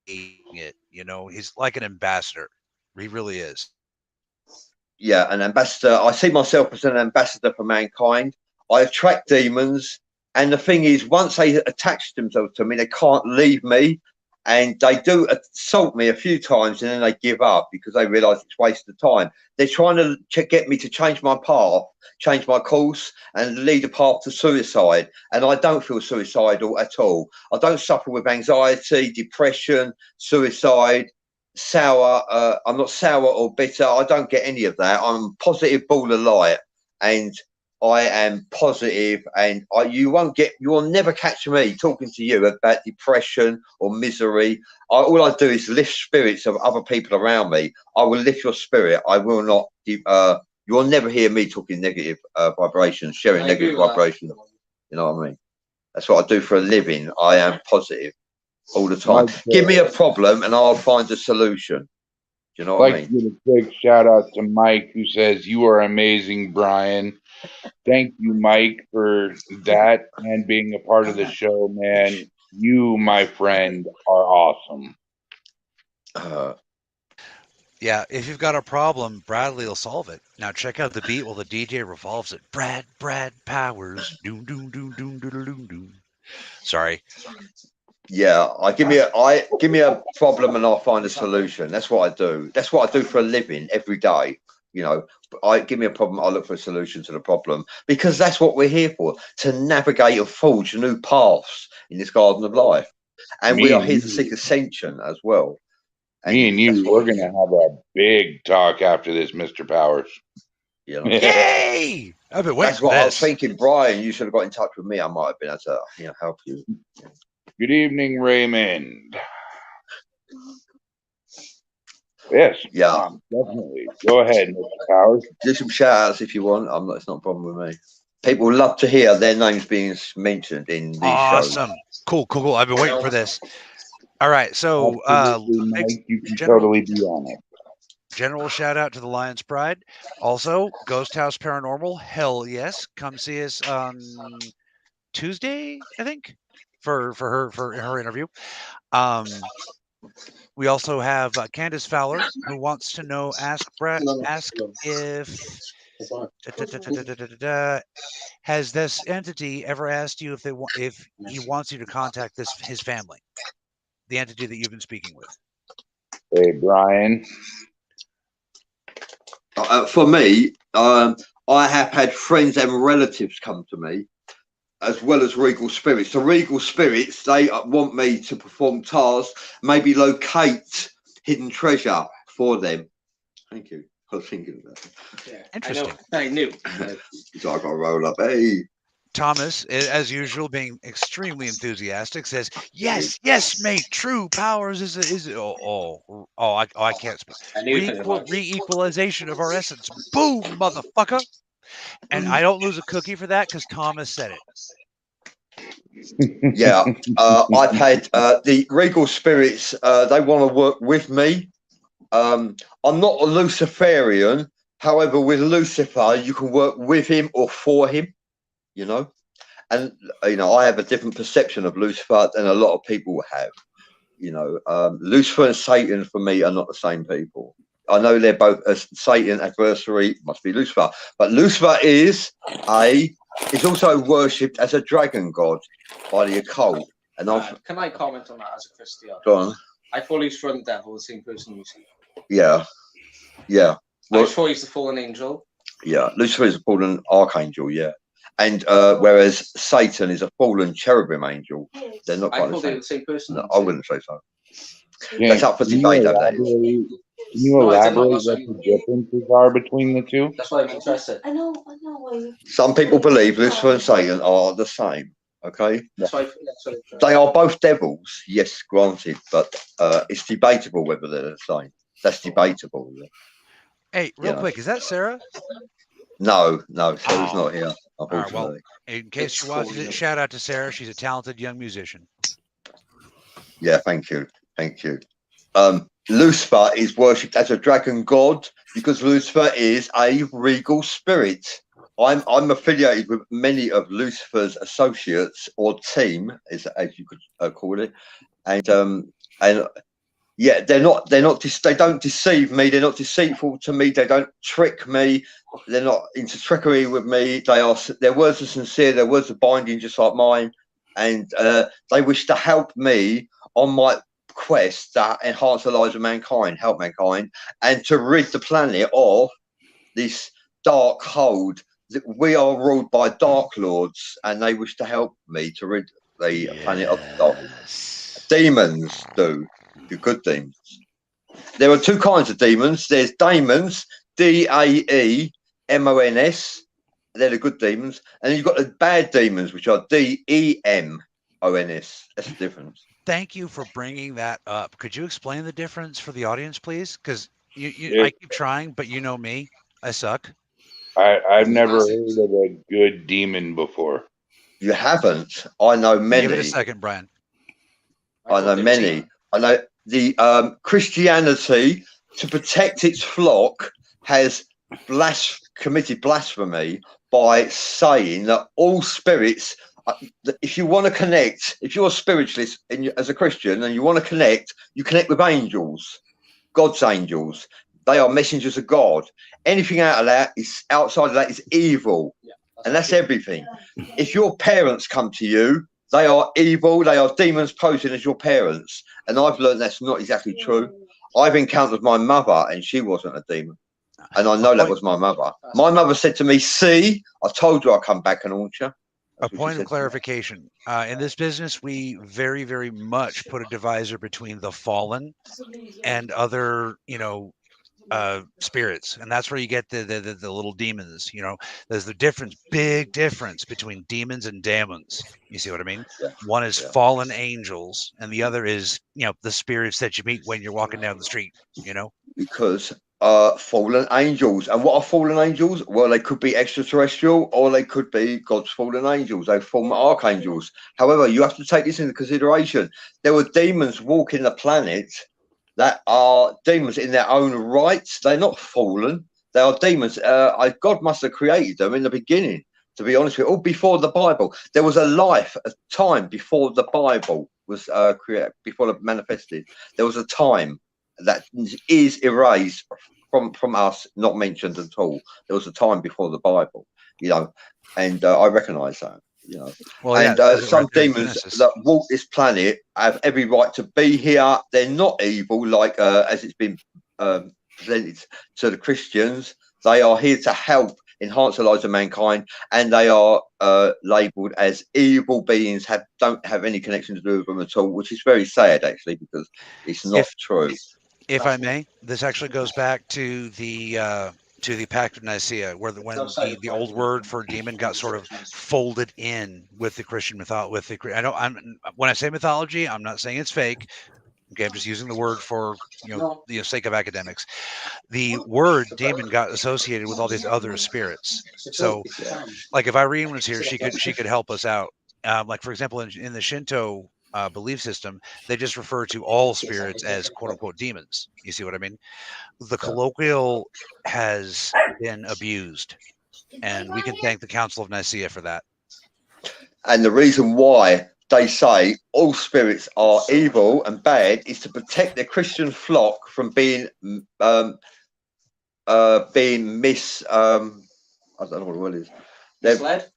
it. He's like an ambassador. He really is. Yeah, an ambassador. I see myself as an ambassador for mankind. I attract demons, and the thing is, once they attach themselves to me, they can't leave me, and they do assault me a few times, and then they give up because they realise it's a waste of time. They're trying to get me to change my path, change my course, and lead a path to suicide. And I don't feel suicidal at all. I don't suffer with anxiety, depression, suicide. Sour. I'm not sour or bitter. I don't get any of that. I'm a positive ball of light, and I am positive, and you will never catch me talking to you about depression or misery. All I do is lift spirits of other people around me. I will lift your spirit. I will not. You will never hear me talking negative vibrations, sharing negative vibrations. You know what I mean? That's what I do for a living. I am positive all the time. Give me a problem and I'll find a solution. Do you know what I mean? Give a quick shout out to Mike, who says, "You are amazing, Brian." Thank you, Mike, for that and being a part of the show, man. You, my friend, are awesome. Yeah, if you've got a problem, Bradley will solve it. Now check out the beat while the DJ revolves it. Brad Powers. Doom doom doom doom doom doom doom. Sorry. Yeah, give me a problem and I'll find a solution. That's what I do. That's what I do for a living every day. Give me a problem, I'll look for a solution to the problem, because that's what we're here for, to navigate and forge new paths in this garden of life. And we are here to seek ascension as well. Me and you, we're going to have a big talk after this, Mr. Powers. Yay! I've been waiting. That's what I was thinking, Brian. You should have got in touch with me. I might have been able to help you. Good evening, Raymond. Yes. Yeah. Definitely. Go ahead, Mr. Powers. Do some shout outs if you want. It's not a problem with me. people love to hear their names being mentioned in these shows. Awesome. Cool. I've been waiting for this. All right. So, Absolutely, Mike, you can totally be on it. General shout out to the Lion's Pride. Also, Ghost House Paranormal. Hell yes. Come see us on Tuesday, I think, for her interview. We also have Candace Fowler, who wants to know, ask if has this entity ever asked you if he wants you to contact his family, the entity that you've been speaking with? Hey, Brian. For me, I have had friends and relatives come to me, as well as regal spirits. The regal spirits, they want me to perform tasks, maybe locate hidden treasure for them. Thank you. I was thinking of that. Yeah, Interesting. I knew. So I got to roll up. Hey. Thomas, as usual, being extremely enthusiastic, says, "Yes, mate. True powers is I can't speak. Re-equalization of our essence. Boom, motherfucker!" And I don't lose a cookie for that because Thomas said it. Yeah, I've had the regal spirits. They want to work with me. I'm not a Luciferian. However, with Lucifer, you can work with him or for him. You know, and I have a different perception of Lucifer than a lot of people have. Lucifer and Satan for me are not the same people. I know they're both a Satan adversary, must be Lucifer, but Lucifer is also worshipped as a dragon god by the occult. And can I comment on that as a Christian? Go on. I thought Lucifer and the devil the same person, you see. Yeah. Well, I'm sure he's the fallen angel. Yeah, Lucifer is a fallen archangel. Yeah. And whereas Satan is a fallen cherubim angel, they're not quite the same person. No, I wouldn't say so. Yeah, that's up for debate. Can you elaborate what the differences are between the two? That's why I'm interested. I know. Some people believe Lucifer and Satan are the same. Okay, that's why they are both devils. Yes, granted, but it's debatable whether they're the same. That's debatable. Hey, real quick, is that Sarah? No, Sarah's not here. All right, well, in case you're watching it, shout out to Sarah. She's a talented young musician. Yeah, thank you. Lucifer is worshipped as a dragon god because Lucifer is a regal spirit. I'm affiliated with many of Lucifer's associates or team, as you could call it, and yeah, they don't deceive me. They're not deceitful to me. They don't trick me. They're not into trickery with me. Their words are sincere. Their words are binding, just like mine, and they wish to help me on my quest to enhance the lives of mankind, help mankind, and to rid the planet of this dark hold. We are ruled by dark lords, and they wish to help me to rid the planet of dark demons. The good demons. There are two kinds of demons. There's daemons, Daemons. They're the good demons, and then you've got the bad demons, which are Demons. That's the difference. Thank you for bringing that up. Could you explain the difference for the audience, please? Because I keep trying, but you know me, I suck. I've never heard of a good demon before. You haven't? I know many. Give it a second, Brian. I know many. I know the Christianity, to protect its flock, has committed blasphemy by saying that all spirits, if you want to connect, if you're a spiritualist as a Christian and you want to connect, you connect with angels, God's angels. They are messengers of God. Anything outside of that is evil, and that's everything. If your parents come to you, they are evil. They are demons posing as your parents, and I've learned that's not exactly true. I've encountered my mother, and she wasn't a demon, and I know that was my mother. My mother said to me, "See, I told you I'd come back and haunt you." A point of clarification. In this business, we very, very much put a divisor between the fallen and other, spirits, and that's where you get the little demons. There's the big difference between demons and daemons. You see what I mean? Yeah. One is fallen angels, and the other is the spirits that you meet when you're walking down the street. Because fallen angels. And what are fallen angels? Well, they could be extraterrestrial, or they could be God's fallen angels. They form archangels. However, you have to take this into consideration. There were demons walking the planet that are demons in their own rights. They're not fallen. They are demons. God must have created them in the beginning, to be honest with you, or before the Bible. There was a time before the Bible was created, before it manifested. There was a time that is erased from us, not mentioned at all. There was a time before the Bible, and I recognise that. Well, and yeah, some right there in demons Genesis. that walk this planet have every right to be here. They're not evil, like as it's been presented to the Christians. They are here to help enhance the lives of mankind, and they are labelled as evil beings. Don't have any connection to do with them at all, which is very sad, actually, because it's not true. If I may, this actually goes back to the Pact of Nicaea, when the old word for demon got sort of folded in with the Christian mythology. When I say mythology, I'm not saying it's fake. Okay, I'm just using the word for the sake of academics. The word demon got associated with all these other spirits. So, like if Irene was here, she could help us out. Like for example, in the Shinto belief system, they just refer to all spirits as quote unquote demons. You see what I mean? The colloquial has been abused, and we can thank the Council of Nicaea for that. And the reason why they say all spirits are evil and bad is to protect their Christian flock from being I don't know what the word is.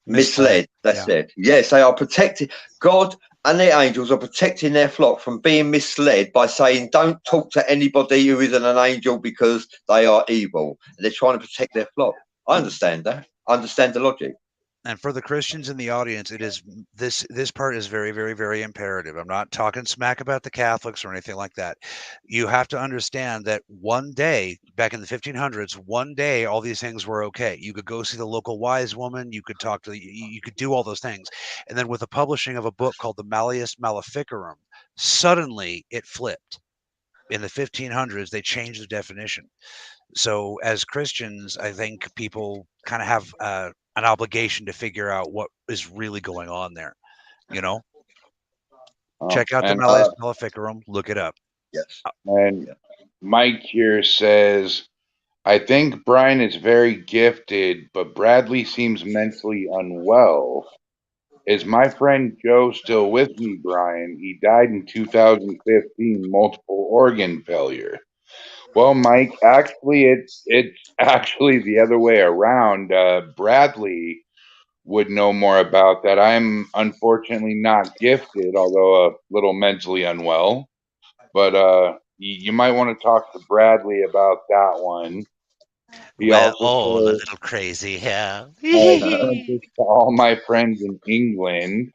Misled. That's it. Yes, they are protecting. God and the angels are protecting their flock from being misled by saying, don't talk to anybody who isn't an angel because they are evil. And they're trying to protect their flock. I understand that. I understand the logic. And for the Christians in the audience, it is this part is very, very, very imperative. I'm not talking smack about the Catholics or anything like that. You have to understand that one day, back in the 1500s, one day all these things were okay. You could go see the local wise woman. You could talk to you could do all those things. And then with the publishing of a book called the Malleus Maleficarum, suddenly it flipped. In the 1500s, they changed the definition. So as Christians, I think people kind of have an obligation to figure out what is really going on there. Check out the Malleus Maleficarum, look it up. Yes. And Mike here says, I think Brian is very gifted, but Bradley seems mentally unwell. Is my friend Joe still with me, Brian? He died in 2015, multiple organ failure. Well, Mike, actually, it's actually the other way around. Bradley would know more about that. I'm unfortunately not gifted, although a little mentally unwell. But you might want to talk to Bradley about that one. He a also little crazy, yeah. to all my friends in England.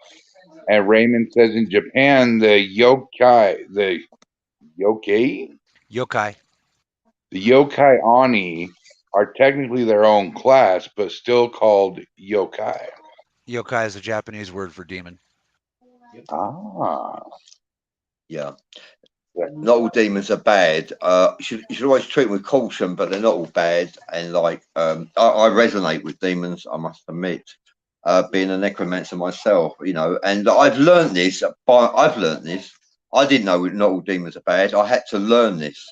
And Raymond says in Japan, the yokai, the yokai Ani are technically their own class, but still called yokai. Yokai is a Japanese word for demon. Ah. Yeah. Not all demons are bad. You should always treat them with caution, but they're not all bad. And I resonate with demons, I must admit, being a necromancer myself, and I've learned this. I didn't know not all demons are bad. I had to learn this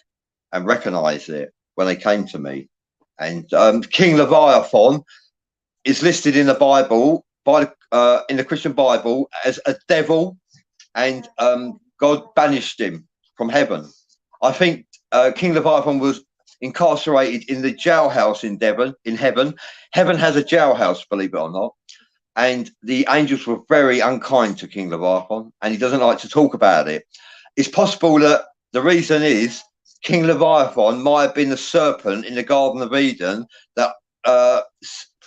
and recognize it when they came to me. And King Leviathan is listed in the Bible, in the Christian Bible, as a devil, and God banished him from heaven. I think King Leviathan was incarcerated in the jailhouse in heaven. Heaven has a jailhouse, believe it or not. And the angels were very unkind to King Leviathan, and he doesn't like to talk about it. It's possible that the reason is King Leviathan might have been the serpent in the Garden of Eden that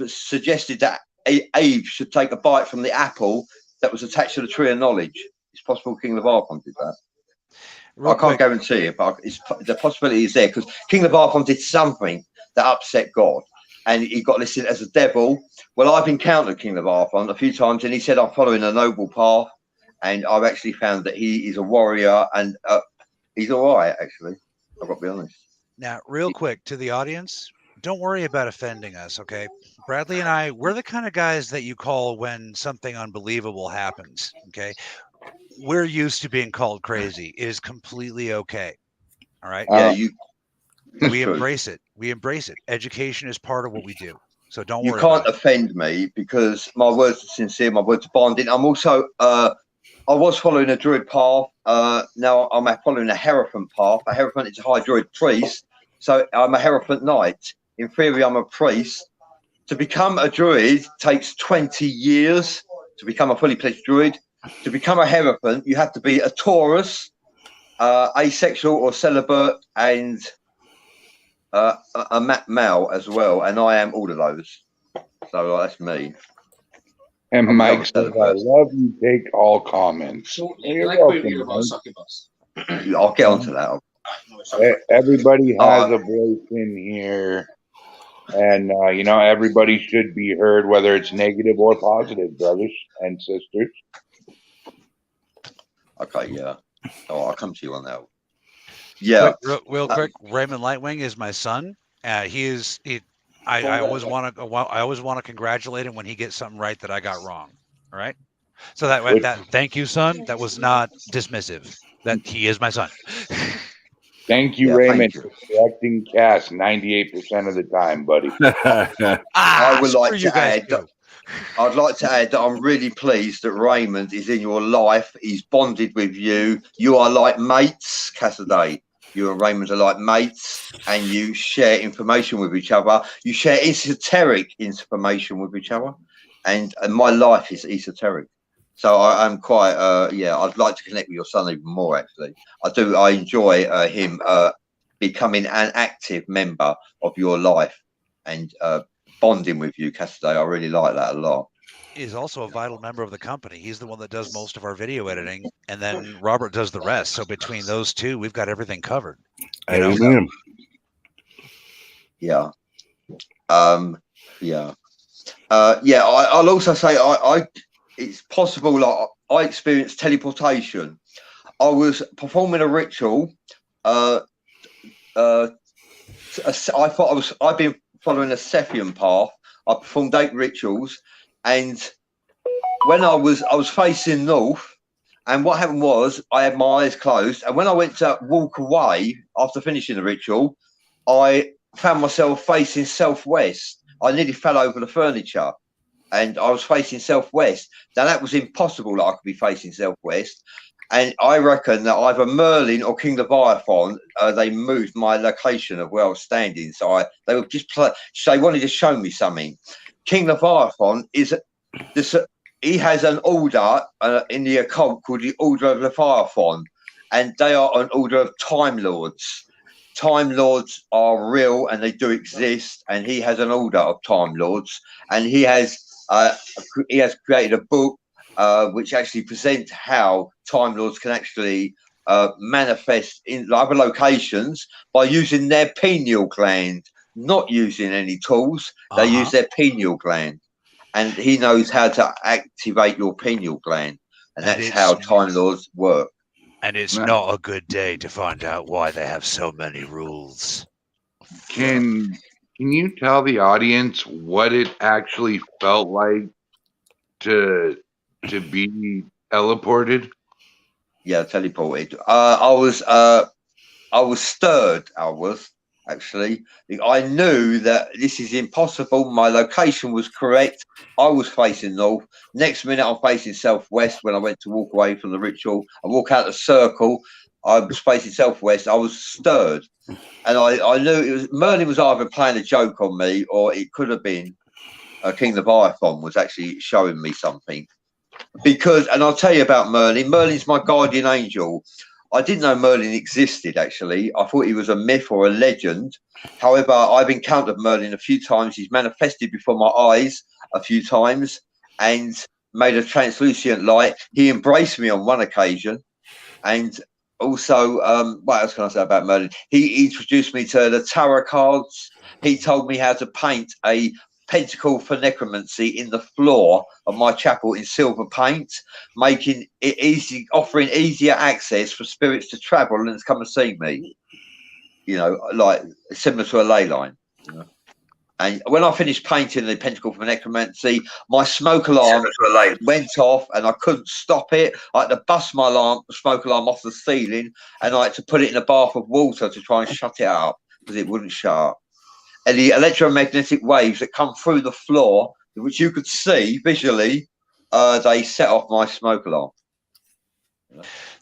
suggested that Eve should take a bite from the apple that was attached to the tree of knowledge. It's possible King Leviathan did that. I can't guarantee it, but the possibility is there, because King Leviathan did something that upset God, and he got listed as a devil. Well, I've encountered King Leviathan a few times, and he said, I'm following a noble path, and I've actually found that he is a warrior, and he's all right, actually. I've got to be honest. Now, real quick to the audience, don't worry about offending us, okay? Bradley and I, we're the kind of guys that you call when something unbelievable happens, okay? We're used to being called crazy. It is completely okay. All right? Yeah, We true. embrace it. We embrace it. Education is part of what we do. So don't You worry can't about it. offend me because my words are sincere, my words are binding. I'm also I was following a druid path. Now I'm following a Hierophant path. A Hierophant is a high druid priest, so I'm a Hierophant knight. In theory, I'm a priest. To become a druid takes 20 years to become a fully fledged druid. To become a Hierophant, you have to be a Taurus, asexual or celibate, and a male as well. And I am all of those. So that's me. And I'm Mike a says, I celibate. love you, take all comments. You're welcome, Mike. I'll get onto that. Everybody has a voice in here. And, you know, everybody should be heard, whether it's negative or positive, brothers and sisters. Okay, yeah. Oh, I'll come to you on that. Yeah. Real quick, Raymond Lightwing is my son. I always want to congratulate him when he gets something right that I got wrong. All right. So thank you, son. That was not dismissive. That he is my son. Thank you, Raymond, for correcting Cass 98% of the time, buddy. I would like to add that I'd like to add that I'm really pleased that Raymond is in your life. He's bonded with you. You are like mates, Cassidy. You and Raymond are like mates, and you share information with each other. You share esoteric information with each other, and my life is esoteric. So I'm quite, I'd like to connect with your son even more, actually. I do. I enjoy him becoming an active member of your life and bonding with you, Cassidy. I really like that a lot. He's also a vital member of the company. He's the one that does most of our video editing, and then Robert does the rest. So between those two, we've got everything covered. Amen. Yeah. I'll also say it's possible. Like I experienced teleportation. I was performing a ritual. I thought I'd been following a Sethian path. I performed 8 rituals, and when I was facing north, and what happened was I had my eyes closed, and when I went to walk away after finishing the ritual, I found myself facing southwest. I nearly fell over the furniture, and I was facing southwest. Now that was impossible that I could be facing southwest. And I reckon that either Merlin or King Leviathan, they moved my location of where I was standing. So they were just they wanted to show me something. King Leviathan he has an order in the occult called the Order of Leviathan, and they are an order of Time Lords. Time Lords are real and they do exist, and he has an order of Time Lords, and he has created a book which actually presents how Time Lords can actually manifest in other locations by using their pineal gland, not using any tools. They use their pineal gland, and he knows how to activate your pineal gland, and that's how Time Lords work. And it's not a good day to find out why they have so many rules. Can you tell the audience what it actually felt like to be teleported? Yeah, teleported. I was stirred. I was actually. I knew that this is impossible. My location was correct. I was facing north. Next minute, I'm facing southwest. When I went to walk away from the ritual, I walk out the circle. I was facing southwest. I was stirred, and I knew Merlin was either playing a joke on me, or it could have been King Leviathan was actually showing me something. And I'll tell you about Merlin. Merlin's my guardian angel. I didn't know Merlin existed, actually. I thought he was a myth or a legend. However, I've encountered Merlin a few times. He's manifested before my eyes a few times and made a translucent light. He embraced me on one occasion. And also, what else can I say about Merlin? He introduced me to the tarot cards. He told me how to paint a pentacle for necromancy in the floor of my chapel in silver paint, making it easy, offering easier access for spirits to travel and come and see me. like similar to a ley line. And when I finished painting the pentacle for necromancy, my smoke alarm went off and I couldn't stop it. I had to bust my smoke alarm off the ceiling, and I had to put it in a bath of water to try and shut it up because it wouldn't shut up. And the electromagnetic waves that come through the floor, which you could see visually, they set off my smoke alarm.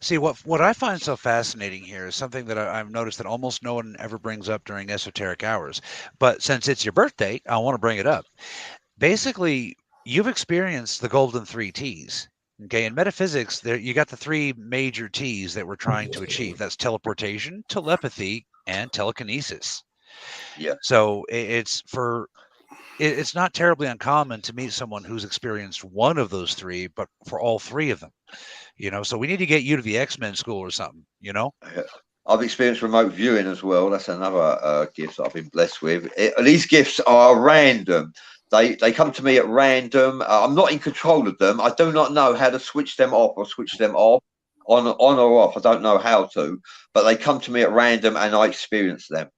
See, what I find so fascinating here is something that I've noticed that almost no one ever brings up during esoteric hours. But since it's your birthday, I want to bring it up. Basically, you've experienced the golden 3 T's. Okay, in metaphysics, there you got the 3 major T's that we're trying to achieve. That's teleportation, telepathy, and telekinesis. Yeah. So it's not terribly uncommon to meet someone who's experienced one of those 3, but for all 3 of them. So we need to get you to the X-Men school or something. I've experienced remote viewing as well. That's another gift that I've been blessed with. These gifts are random. They come to me at random. I'm not in control of them. I do not know how to switch them off or switch them off, on or off. I don't know how to, but they come to me at random and I experience them.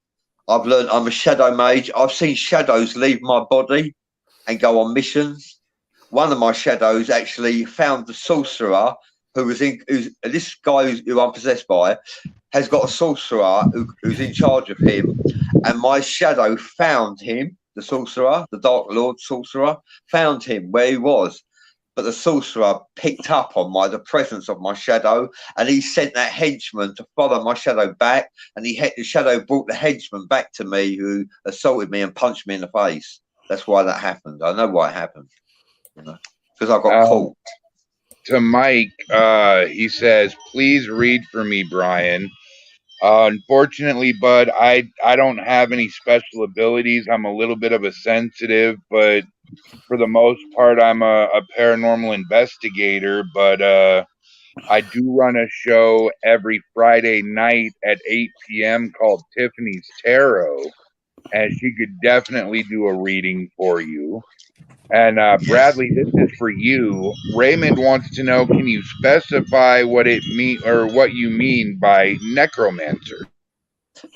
I've learned I'm a shadow mage. I've seen shadows leave my body and go on missions. One of my shadows actually found the sorcerer this guy who I'm possessed by has got a sorcerer who's in charge of him, and my shadow found him, the sorcerer, the Dark Lord sorcerer, found him where he was. But the sorcerer picked up on the presence of my shadow, and he sent that henchman to follow my shadow back, and the shadow brought the henchman back to me, who assaulted me and punched me in the face. That's why that happened. I know why it happened, because I got caught. To Mike, he says, please read for me, Brian. Unfortunately, bud, I don't have any special abilities. I'm a little bit of a sensitive, but for the most part, I'm a paranormal investigator. But I do run a show every Friday night at 8 p.m. called Tiffany's Tarot, and she could definitely do a reading for you. And Bradley, this is for you. Raymond wants to know: can you specify what you mean by necromancer?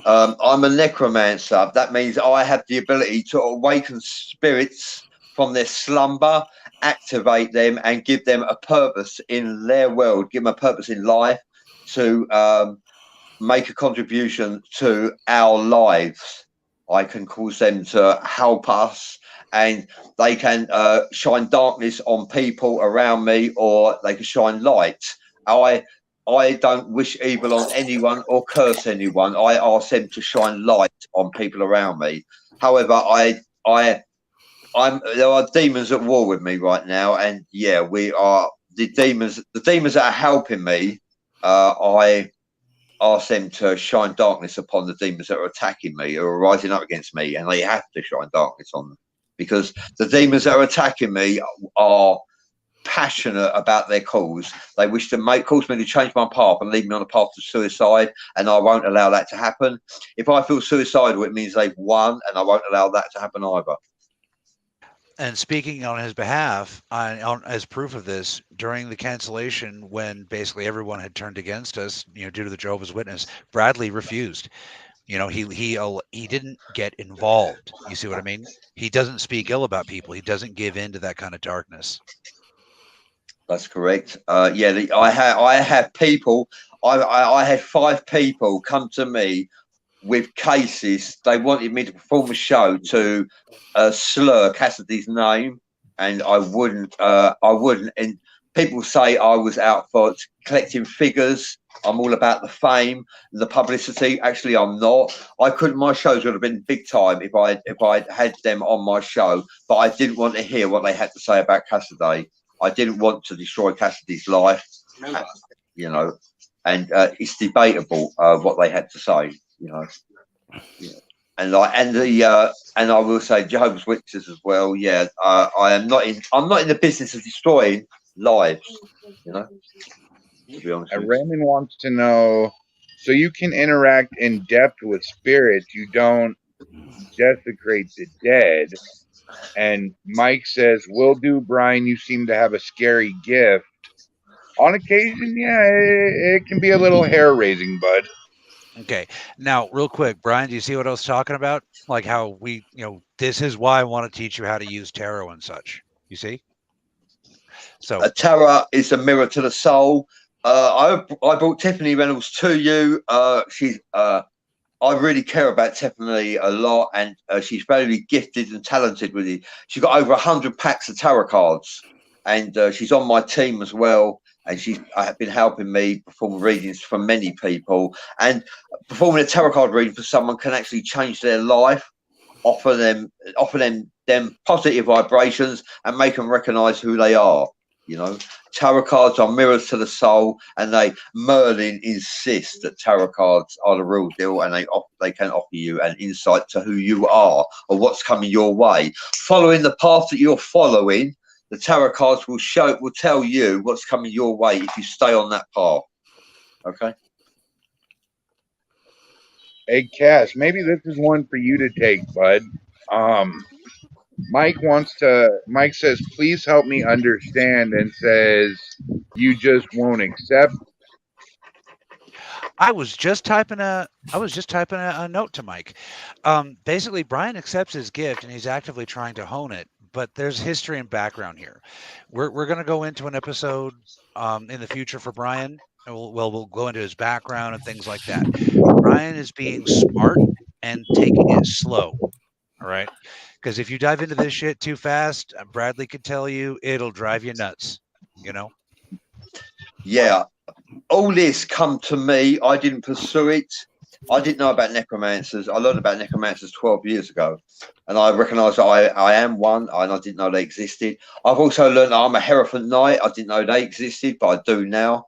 I'm a necromancer. That means I have the ability to awaken spirits from their slumber, activate them, and give them a purpose in their world. Give them a purpose in life to make a contribution to our lives. I can cause them to help us, and they can shine darkness on people around me, or they can shine light. I don't wish evil on anyone or curse anyone. I ask them to shine light on people around me. However, there are demons at war with me right now, and yeah, we are the demons that are helping me. I ask them to shine darkness upon the demons that are attacking me or are rising up against me, and they have to shine darkness on them, because the demons that are attacking me are passionate about their cause. They wish to cause me to change my path and lead me on a path to suicide, and I won't allow that to happen. If I feel suicidal, it means they've won, and I won't allow that to happen either. And speaking on his behalf, as proof of this, during the cancellation, when basically everyone had turned against us, due to the Jehovah's Witness, Bradley refused. He didn't get involved. You see what I mean? He doesn't speak ill about people. He doesn't give in to that kind of darkness. That's correct. I have people. I had 5 people come to me with cases. They wanted me to perform a show to slur Cassidy's name, and I wouldn't. And people say I was out for collecting figures. I'm all about the fame, the publicity. Actually, I'm not. My shows would have been big time if I'd had them on my show, but I didn't want to hear what they had to say about Cassidy. I didn't want to destroy Cassidy's life, and it's debatable what they had to say, And I will say Jehovah's Witnesses as well. Yeah, I'm not in the business of destroying lives, To be honest. And Raymond wants to know: so you can interact in depth with spirits, you don't desecrate the dead. And Mike says, will do, Brian. You seem to have a scary gift. On occasion, yeah, it can be a little hair-raising, bud. Okay. Now, real quick, Brian, do you see what I was talking about? Like how we, this is why I want to teach you how to use tarot and such. You see? So, Tarot is a mirror to the soul. I brought Tiffany Reynolds to you. I really care about Tiffany a lot, and she's very gifted and talented with it. She's got over 100 packs of tarot cards, and she's on my team as well. And she's been helping me perform readings for many people. And performing a tarot card reading for someone can actually change their life, offer them positive vibrations, and make them recognize who they are. Tarot cards are mirrors to the soul, and Merlin insists that tarot cards are the real deal, and they can offer you an insight to who you are or what's coming your way. Following the path that you're following, the tarot cards will tell you what's coming your way if you stay on that path. Okay. Hey, Cass, maybe this is one for you to take, bud. Mike says, please help me understand, and says, you just won't accept. I was just typing a note to Mike. Basically, Brian accepts his gift and he's actively trying to hone it, but there's history and background here. We're going to go into an episode in the future for Brian, and we'll go into his background and things like that. Brian is being smart and taking it slow. All right. Because if you dive into this shit too fast, Bradley could tell you it'll drive you nuts. Yeah. All this come to me. I didn't pursue it. I didn't know about necromancers. I learned about necromancers 12 years ago, and I recognised that I am one, and I didn't know they existed. I've also learned that I'm a Hierophant Knight. I didn't know they existed, but I do now.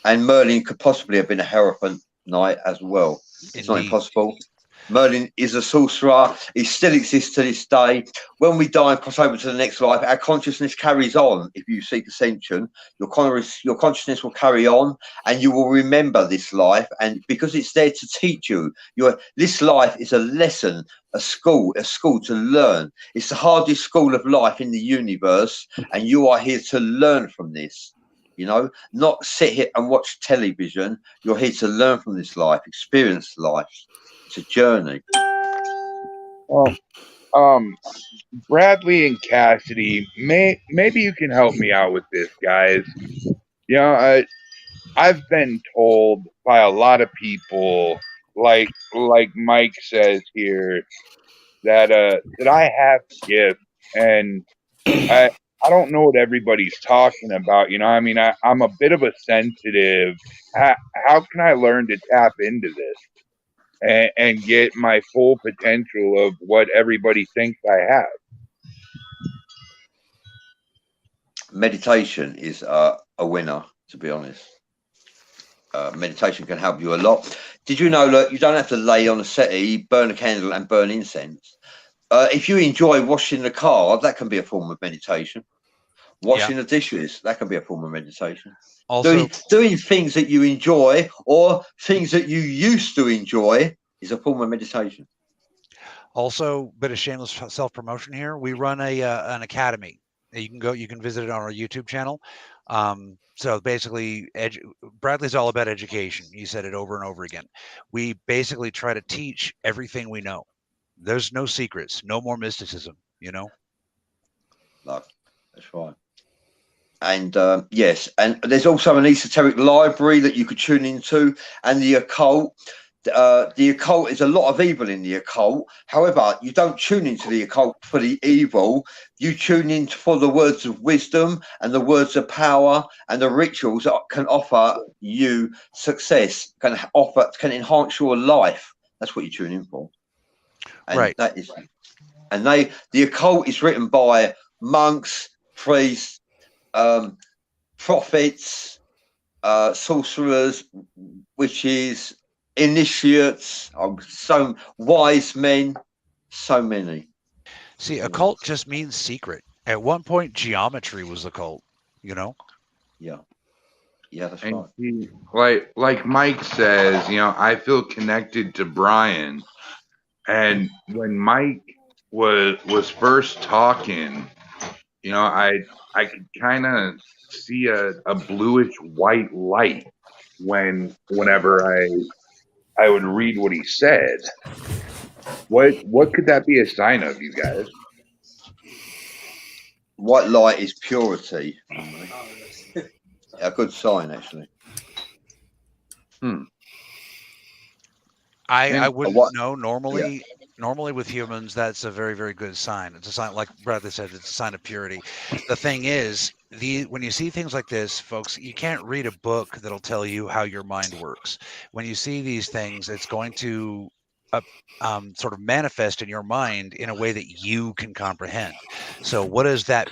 And Merlin could possibly have been a Hierophant Knight as well. It's not impossible. Merlin is a sorcerer. He still exists to this day. When we die and cross over to the next life, our consciousness carries on. If you seek ascension, your consciousness will carry on, and you will remember this life. And because it's there to teach you, this life is a lesson, a school to learn. It's the hardest school of life in the universe, and you are here to learn from this. Not sit here and watch television. You're here to learn from this life, experience life. It's a journey. Well, Bradley and Cassidy, maybe you can help me out with this, guys. I've been told by a lot of people, like Mike says here, that I have gifts, and I don't know what everybody's talking about. I'm a bit of a sensitive. How can I learn to tap into this and get my full potential of what everybody thinks I have? Meditation is a winner, to be honest. Meditation can help you a lot. Did you know that you don't have to lay on a settee, burn a candle, and burn incense? If you enjoy washing the car, that can be a form of meditation. Washing the dishes, that can be a form of meditation. Also, doing things that you enjoy or things that you used to enjoy is a form of meditation. Also, bit of shameless self-promotion here. We run an academy. You can visit it on our YouTube channel. So basically, Bradley's all about education. He said it over and over again. We basically try to teach everything we know. There's no secrets, no more mysticism, No, that's right. And yes, and there's also an esoteric library that you could tune into, and the occult. The occult is a lot of evil in the occult. However, you don't tune into the occult for the evil. You tune in for the words of wisdom and the words of power and the rituals that can offer you success, can enhance your life. That's what you tune in for. And right. The occult is written by monks, priests, prophets, sorcerers, witches, initiates, so wise men, so many. See, occult just means secret. At one point, geometry was occult. Yeah, that's and right. Like Mike says, I feel connected to Brian, and when Mike was first talking, I could kind of see a bluish white light whenever I would read what he said. What could that be a sign of, you guys? White light is purity. A good sign, actually. I wouldn't what- know. Normally with humans, that's a very, very good sign. It's a sign, like Bradley said, it's a sign of purity. The thing is, when you see things like this, folks, you can't read a book that'll tell you how your mind works. When you see these things, it's going to sort of manifest in your mind in a way that you can comprehend. So what does that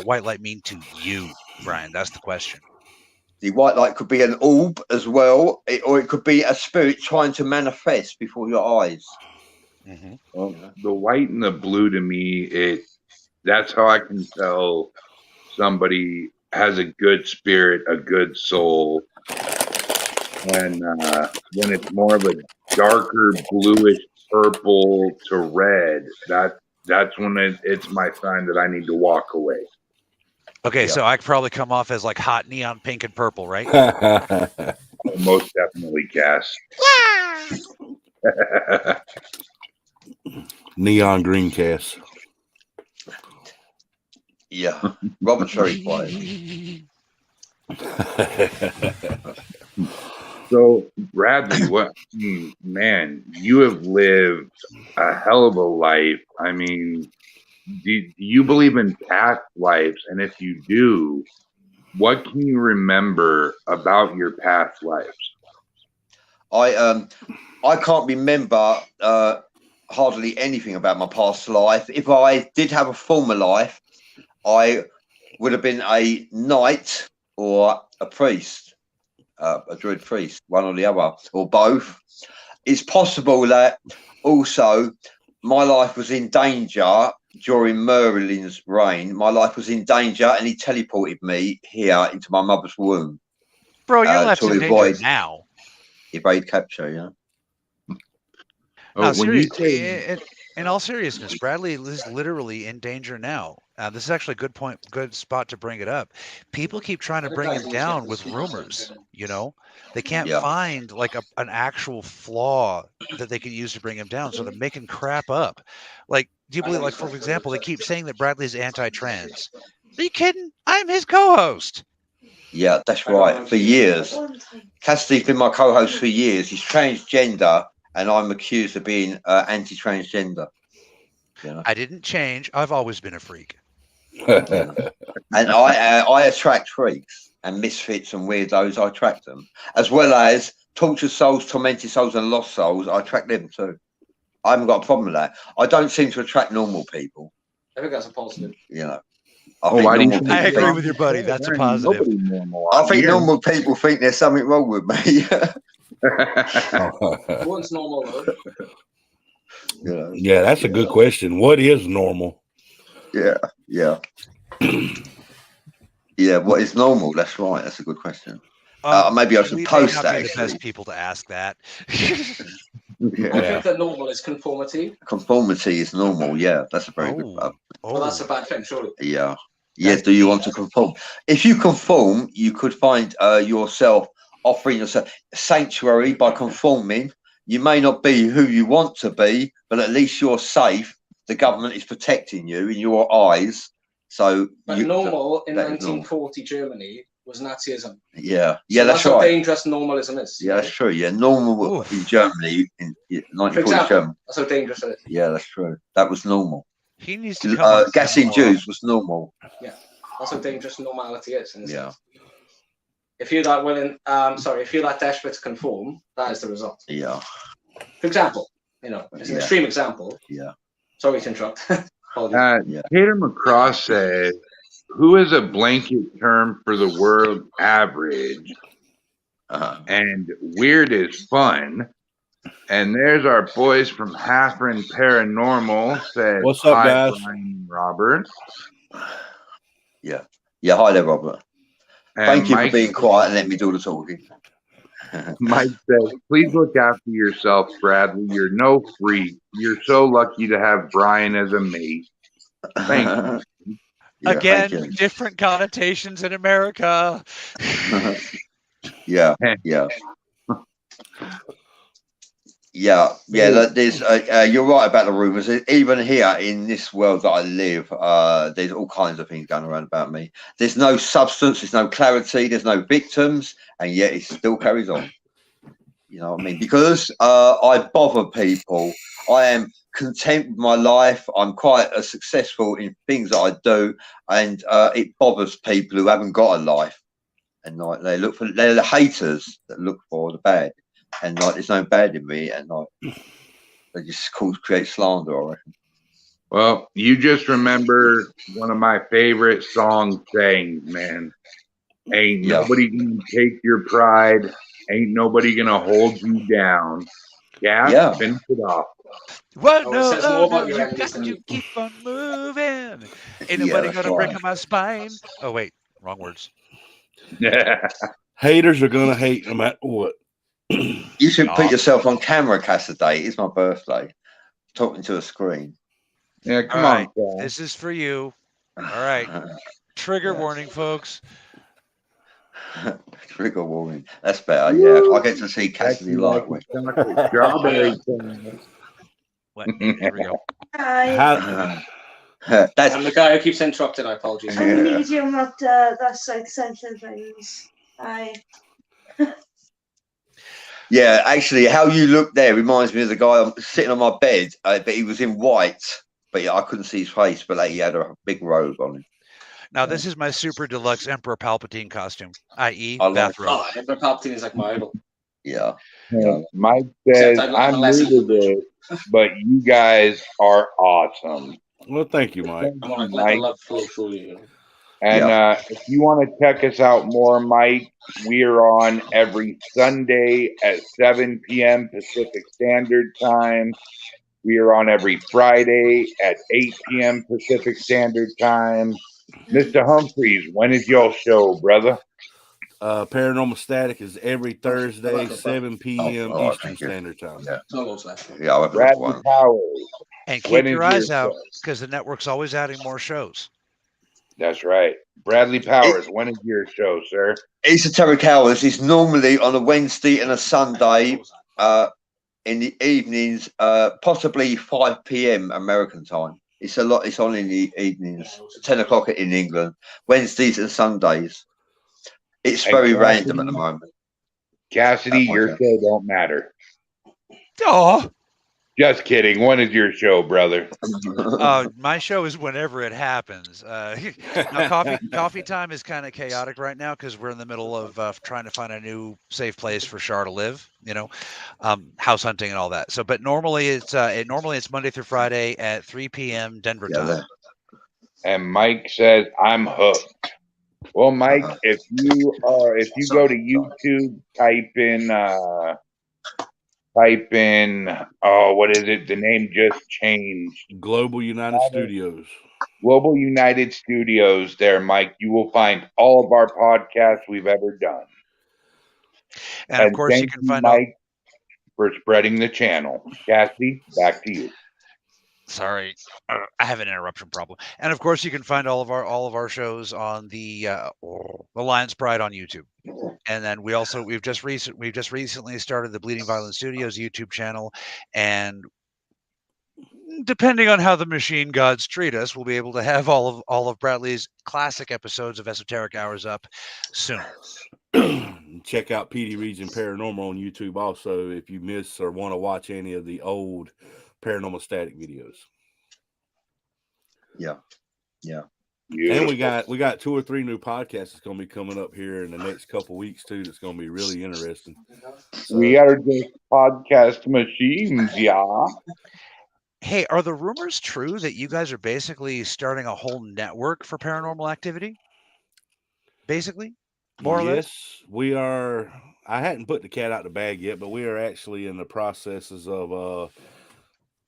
white light mean to you, Brian? That's the question. The white light could be an orb as well, or it could be a spirit trying to manifest before your eyes. Mm-hmm. Well, the white and the blue to me, that's how I can tell somebody has a good spirit, a good soul. And when it's more of a darker bluish purple to red, that's when it's my sign that I need to walk away. Okay, so I could probably come off as like hot neon pink and purple, right? Most definitely, Cass. Neon green Cass. Yeah, Robert's very quiet. So, Bradley, man, you have lived a hell of a life. I mean, do you believe in past lives? And if you do, what can you remember about your past lives? I can't remember hardly anything about my past life. If I did have a former life, I would have been a knight or a priest, a druid priest, one or the other, or both. It's possible that also my life was in danger during Merlin's reign. My life was in danger, and he teleported me here into my mother's womb. Bro, your life's in danger now. Evade capture, yeah. No, seriously, in all seriousness, Bradley is literally in danger now. This is actually a good spot to bring it up. People keep trying to bring him down with rumors. You know, they can't find like an actual flaw that they can use to bring him down, so they're making crap up. Like, do you believe, like, for example, they keep saying that Bradley's anti-trans? Are you kidding? I'm his co-host. Yeah, that's right. For years, Cassidy's been my co-host for years. He's transgender, and I'm accused of being anti-transgender. You know? I didn't change. I've always been a freak. And I attract freaks and misfits and weirdos. I attract them, as well as tortured souls, tormented souls, and lost souls. I attract them too. I haven't got a problem with that. I don't seem to attract normal people. I think that's a positive. You know. I agree with your buddy. That's a positive. I think normal people think there's something wrong with me. What's normal though? Yeah, that's a good question. What is normal? Yeah. Yeah, what is normal? That's right. That's a good question. Maybe I should post that. The best people to ask that. Yeah. I think that normal is conformity. Conformity is normal. Yeah, that's a very good one. Well, that's a bad thing, surely. Yeah. Yeah. Do you want to conform? If you conform, you could find yourself offering yourself sanctuary by conforming. You may not be who you want to be, but at least you're safe. The government is protecting you in your eyes. So, normal in 1940 Germany was Nazism. Yeah, so that's right. How dangerous normalism is. Yeah, that's true. Yeah, normal in Germany in 1940 Germany. That's how dangerous it is. Yeah, that's true. That was normal. He needs to gassing Jews was normal. Yeah, that's how dangerous normality is. Yeah. If you're that willing, if you're that desperate to conform, that is the result. Yeah. For example, it's an extreme example. Yeah. Sorry to interrupt. Peter McCraw said, who is a blanket term for the word average? And weird is fun. And there's our boys from Halfren Paranormal said, what's up, guys? Brian Robert. Yeah. Yeah, hi there, Robert. And thank you Mike, for being quiet and letting me do the talking. Mike says, please look after yourself, Bradley. You're no freak. You're so lucky to have Brian as a mate. Thank you. Again, different connotations in America. Yeah. Yeah. There's you're right about the rumors. Even here in this world that I live, there's all kinds of things going around about me. There's no substance, there's no clarity, there's no victims, and yet it still carries on. You know what I mean? Because I bother people. I am content with my life. I'm quite successful in things that I do, and it bothers people who haven't got a life. And like they're the haters that look for the bad, and like there's no bad in me, and like they just create slander. I reckon. Well, you just remember one of my favorite song sayings, man. Ain't nobody gonna take your pride. Ain't nobody gonna hold you down. Yeah. Finish it off. What? Oh, it No, says more about no, your you enemies got than to you. keep on moving. Ain't nobody that's gonna break right. my spine. Oh wait, wrong words. Haters are gonna hate no matter what. You should put yourself on camera, Cassidy. It's my birthday. Talking to a screen. Yeah, come All on, right, Paul. this is for you. All right, trigger warning, folks. Trigger warning. That's better. Yeah, I get to see Cassidy live. Strawberry. What? Here we go. Hi. That's I'm the guy who keeps interrupting. I apologize. I'm the medium at that side of things. Hi. Yeah, actually, how you look there reminds me of the guy sitting on my bed, but he was in white, but yeah, I couldn't see his face, but like, he had a big robe on him. Now this is my super deluxe Emperor Palpatine costume, i.e. I like bathrobe. Oh, Emperor Palpatine is like my idol. Yeah. Mike says, Except I'm less new to this, but you guys are awesome. Well, thank you, Mike. I'm gonna let the love flow through you. And if you want to check us out more, Mike, we are on every Sunday at 7 p.m. Pacific Standard Time. We are on every Friday at 8 p.m. Pacific Standard Time. Mr. Humphreys, when is your show, brother? Paranormal Static is every Thursday, 7 p.m. Oh, Eastern thank you. Standard Time. Yeah. Almost left. Yeah, I'll have a look at Bradley one. Powers. And When keep is your eyes your out show? because the network's always adding more shows. That's right. Bradley Powers, when is your show, sir? Esoteric Hours is normally on a Wednesday and a Sunday in the evenings, possibly 5 p.m. American time. It's on in the evenings, 10 o'clock in England, Wednesdays and Sundays. It's And very Cassidy? random at the moment. Cassidy, your Okay. show don't matter. Oh, Just kidding. When is your show, brother? my show is whenever it happens. Now, coffee time is kind of chaotic right now because we're in the middle of trying to find a new safe place for Shar to live. You know, house hunting and all that. So, but normally it's Monday through Friday at 3 p.m. Denver time. And Mike says, I'm hooked. Well, Mike, if you go to YouTube, type in what is it? The name just changed. Global United Studios. Global United Studios there, Mike. You will find all of our podcasts we've ever done. And of course, you can find Mike for spreading the channel. Cassie, back to you. Sorry, I have an interruption problem. And of course, you can find all of our shows on the Lion's Pride on YouTube. And then we've just recently started the Bleeding Violence Studios YouTube channel, and depending on how the machine gods treat us, we'll be able to have all of Bradley's classic episodes of Esoteric Hours up soon. Check out PD Region Paranormal on YouTube also if you miss or want to watch any of the old Paranormal Static videos. Yeah. And we got 2 or 3 new podcasts that's going to be coming up here in the next couple weeks too. That's going to be really interesting. So, we are just podcast machines, yeah. Hey, are the rumors true that you guys are basically starting a whole network for paranormal activity? Basically, more or less. Yes, we are. I hadn't put the cat out the bag yet, but we are actually in the processes of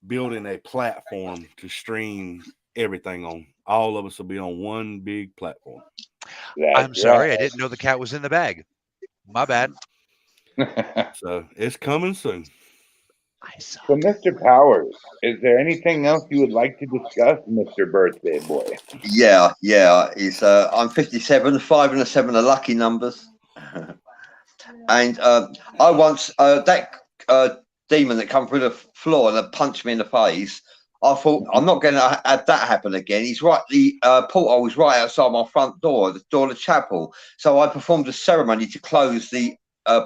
building a platform to stream everything on. All of us will be on one big platform. I'm sorry, I didn't know the cat was in the bag. My bad. So it's coming soon. So, Mr. Powers, is there anything else you would like to discuss, Mr. Birthday Boy? Yeah. It's I'm 57. 5 and a 7 are lucky numbers. And I once demon that come through the floor and punched me in the face. I thought, I'm not going to have that happen again. He's right. The portal was right outside my front door, the door of the chapel. So I performed a ceremony to close the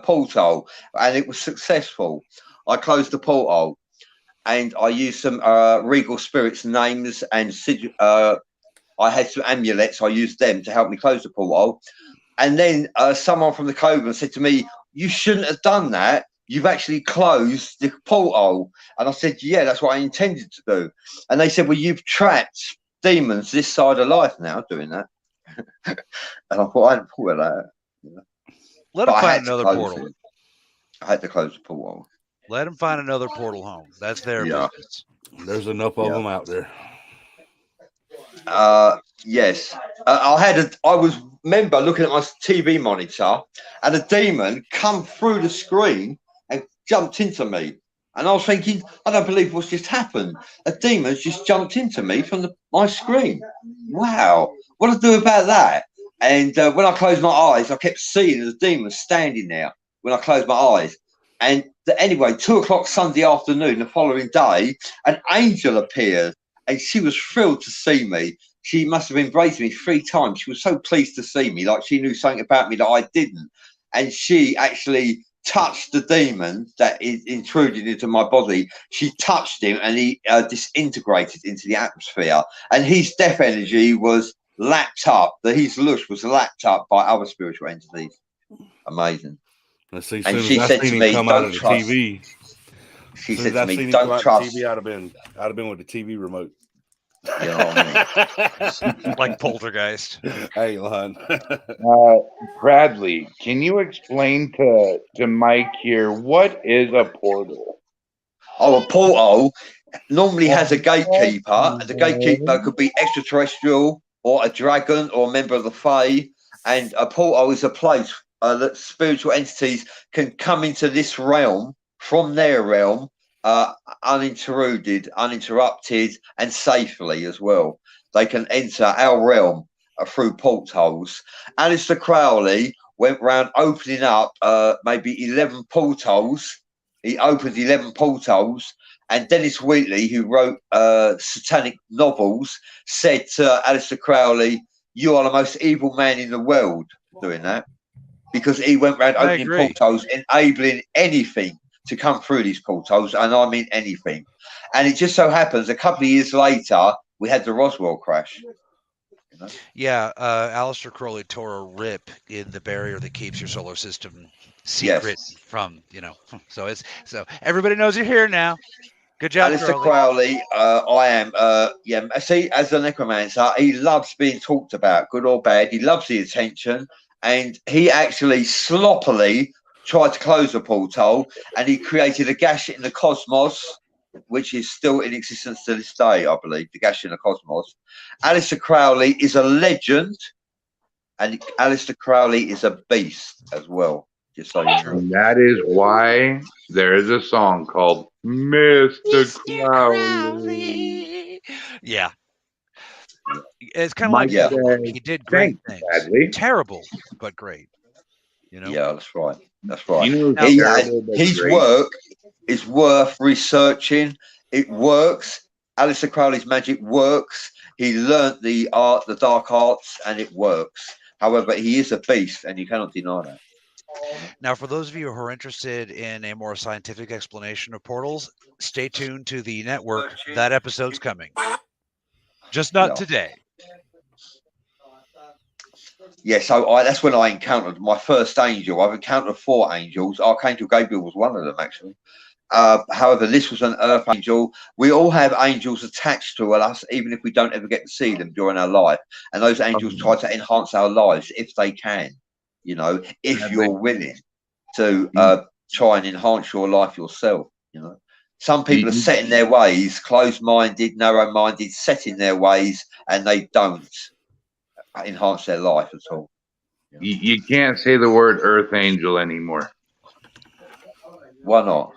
portal, and it was successful. I closed the portal, and I used some regal spirits' names, and I had some amulets. I used them to help me close the portal. And then someone from the coven said to me, "You shouldn't have done that. You've actually closed the portal." And I said, "Yeah, that's what I intended to do." And they said, "Well, you've trapped demons this side of life now doing that." And I thought, I hadn't thought of that. You know? Let him find another portal. I had to close the portal. Let him find another portal home. That's their business. There's enough of them out there. Yes. I was remember looking at my TV monitor, and a demon come through the screen and jumped into me. And I was thinking, I don't believe what's just happened. A demon's just jumped into me from my screen. Wow. What do I do about that? And when I closed my eyes, I kept seeing the demon standing there when I closed my eyes. And anyway, 2:00 Sunday afternoon, the following day, an angel appeared, and she was thrilled to see me. She must have embraced me 3 times. She was so pleased to see me, like she knew something about me that I didn't. And she actually touched the demon that intruded into my body. She touched him, and he disintegrated into the atmosphere. And his death energy was lapped up. His lush was lapped up by other spiritual entities. Amazing. Let's see. And she said to me, come out "Don't of the trust." TV. She Said said to me, "Don't trust." TV, I'd have been with the TV remote. You know what I mean? Like Poltergeist. Hey, Lon. Bradley, can you explain to Mike here what is a portal? Oh, a portal normally has a gatekeeper, and the gatekeeper could be extraterrestrial or a dragon or a member of the Fae. And a portal is a place that spiritual entities can come into this realm from their realm, uninterrupted, and safely as well. They can enter our realm through portholes. Aleister Crowley went round opening up maybe 11 portholes. He opened 11 portholes, and Dennis Wheatley, who wrote satanic novels, said to Aleister Crowley, "You are the most evil man in the world," doing that, because he went round opening portholes, enabling anything to come through these portholes, and I mean anything. And it just so happens a couple of years later we had the Roswell crash. You know? Yeah, Aleister Crowley tore a rip in the barrier that keeps your solar system secret from, so everybody knows you're here now. Good job, Aleister Crowley. I am. See, as a necromancer, he loves being talked about, good or bad. He loves the attention, and he actually sloppily tried to close the portal, and he created a gash in the cosmos, which is still in existence to this day, I believe. The gash in the cosmos. Aleister Crowley is a legend, and Aleister Crowley is a beast as well. Just so you know. And that is why there is a song called Mr. Crowley. Yeah. It's kind of like he did great things. Badly. Terrible, but great. Yeah, that's right. That's right. His work is worth researching. It works. Aleister Crowley's magic works. He learnt the dark arts, and it works. However, he is a beast, and you cannot deny that. Now, for those of you who are interested in a more scientific explanation of portals, stay tuned to the network. That episode's coming. Just not today. Yeah, so that's when I encountered my first angel. I've encountered 4 angels. Archangel Gabriel was one of them, actually. However, this was an earth angel. We all have angels attached to us, even if we don't ever get to see them during our life. And those angels try to enhance our lives if they can, if you're willing to try and enhance your life yourself, Some people are set in their ways, closed-minded, narrow-minded, set in their ways, and they don't enhance their life at all. You can't say the word earth angel anymore. Why not?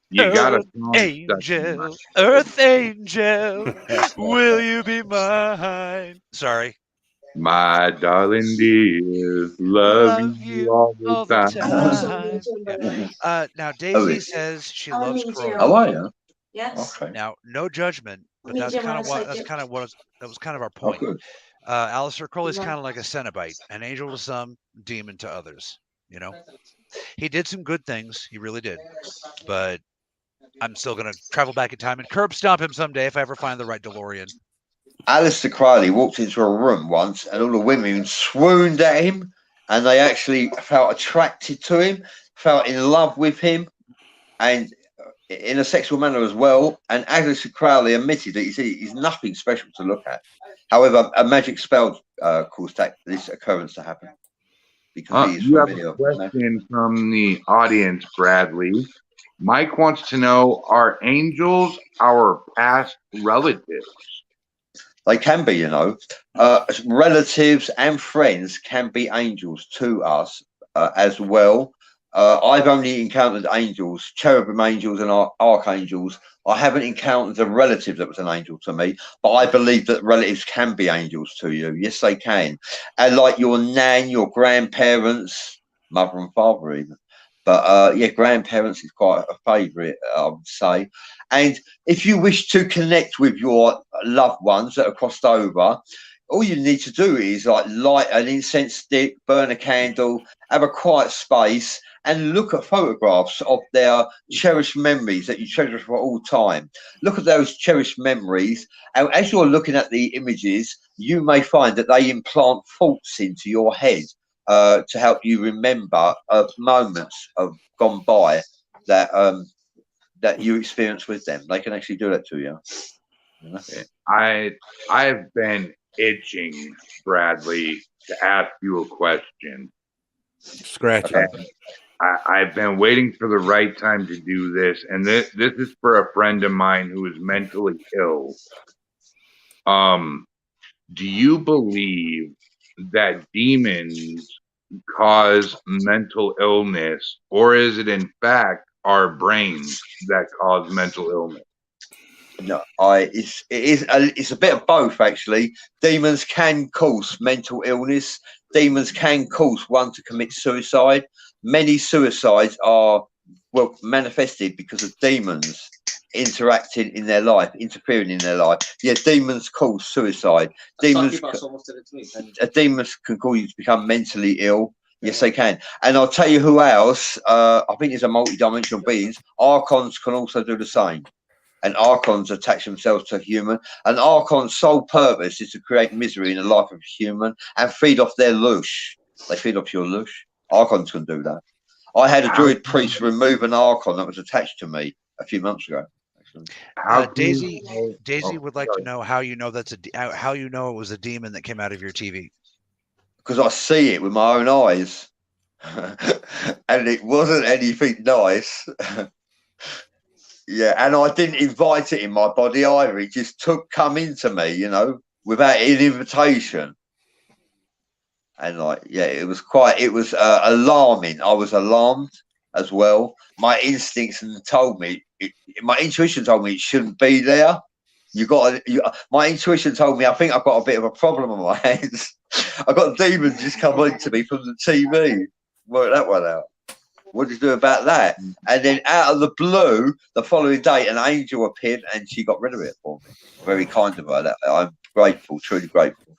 You gotta angel, earth angel, will you be mine? Sorry. My darling dear, loving you all all the the time. time. Oh, Now Daisy it- says she I'm a loves medium. oh, Corona. are you? Yes. Okay. Now, no judgment, but that's Medium kind of and what psychic. that was kind of our Oh, point. good. Alistair Crowley's Yeah. kind of like a Cenobite, an angel to some, demon to others. You know, he did some good things, he really did. But I'm still gonna travel back in time and curb stomp him someday if I ever find the right DeLorean. Alistair Crowley walked into a room once and all the women swooned at him and they actually felt attracted to him, felt in love with him, and in a sexual manner as well. And Alistair Crowley admitted that he's nothing special to look at. However, a magic spell caused this occurrence to happen because he is You have familiar a with magic. question from the audience, Bradley. Mike wants to know, are angels our past relatives? They can be, relatives and friends can be angels to us as well. I've only encountered angels, cherubim angels and archangels. I haven't encountered a relative that was an angel to me, but I believe that relatives can be angels to you. Yes, they can. And like your nan, your grandparents, mother and father even. But yeah, grandparents is quite a favourite, I would say. And if you wish to connect with your loved ones that are crossed over, all you need to do is like light an incense stick, burn a candle, have a quiet space, and look at photographs of their cherished memories that you cherish for all time. Look at those cherished memories, and as you're looking at the images, you may find that they implant thoughts into your head to help you remember moments of gone by that that you experience with them. They can actually do that to you. I've been itching, Bradley, to ask you a question. Scratch Okay. it. I've been waiting for the right time to do this, and this is for a friend of mine who is mentally ill. Do you believe that demons cause mental illness, or is it in fact our brains that cause mental illness? No, it's a bit of both actually. Demons can cause mental illness. Demons can cause one to commit suicide. Many suicides are manifested because of demons interacting in their life, interfering in their life. Yeah, demons cause suicide. Demons can cause you to become mentally ill. Yes, they can. And I'll tell you who else. I think it's a multi-dimensional beings. Archons can also do the same. And archons attach themselves to a human. An archon's sole purpose is to create misery in the life of a human and feed off their lush. They feed off your lush. Archons can do that. I had a druid priest remove an archon that was attached to me a few months ago. Daisy would like to know how you know how you know it was a demon that came out of your TV. Because I see it with my own eyes, and it wasn't anything nice. Yeah, and I didn't invite it in my body either. It just come into me, without an invitation. And it was alarming. I was alarmed as well. My instincts told me, my intuition told me it shouldn't be there. My intuition told me I think I've got a bit of a problem on my hands. I got demons just come into me from the TV. Work that one out. What did you do about that? And then out of the blue, the following day, an angel appeared and she got rid of it for me. Very kind of her. I'm grateful, truly grateful.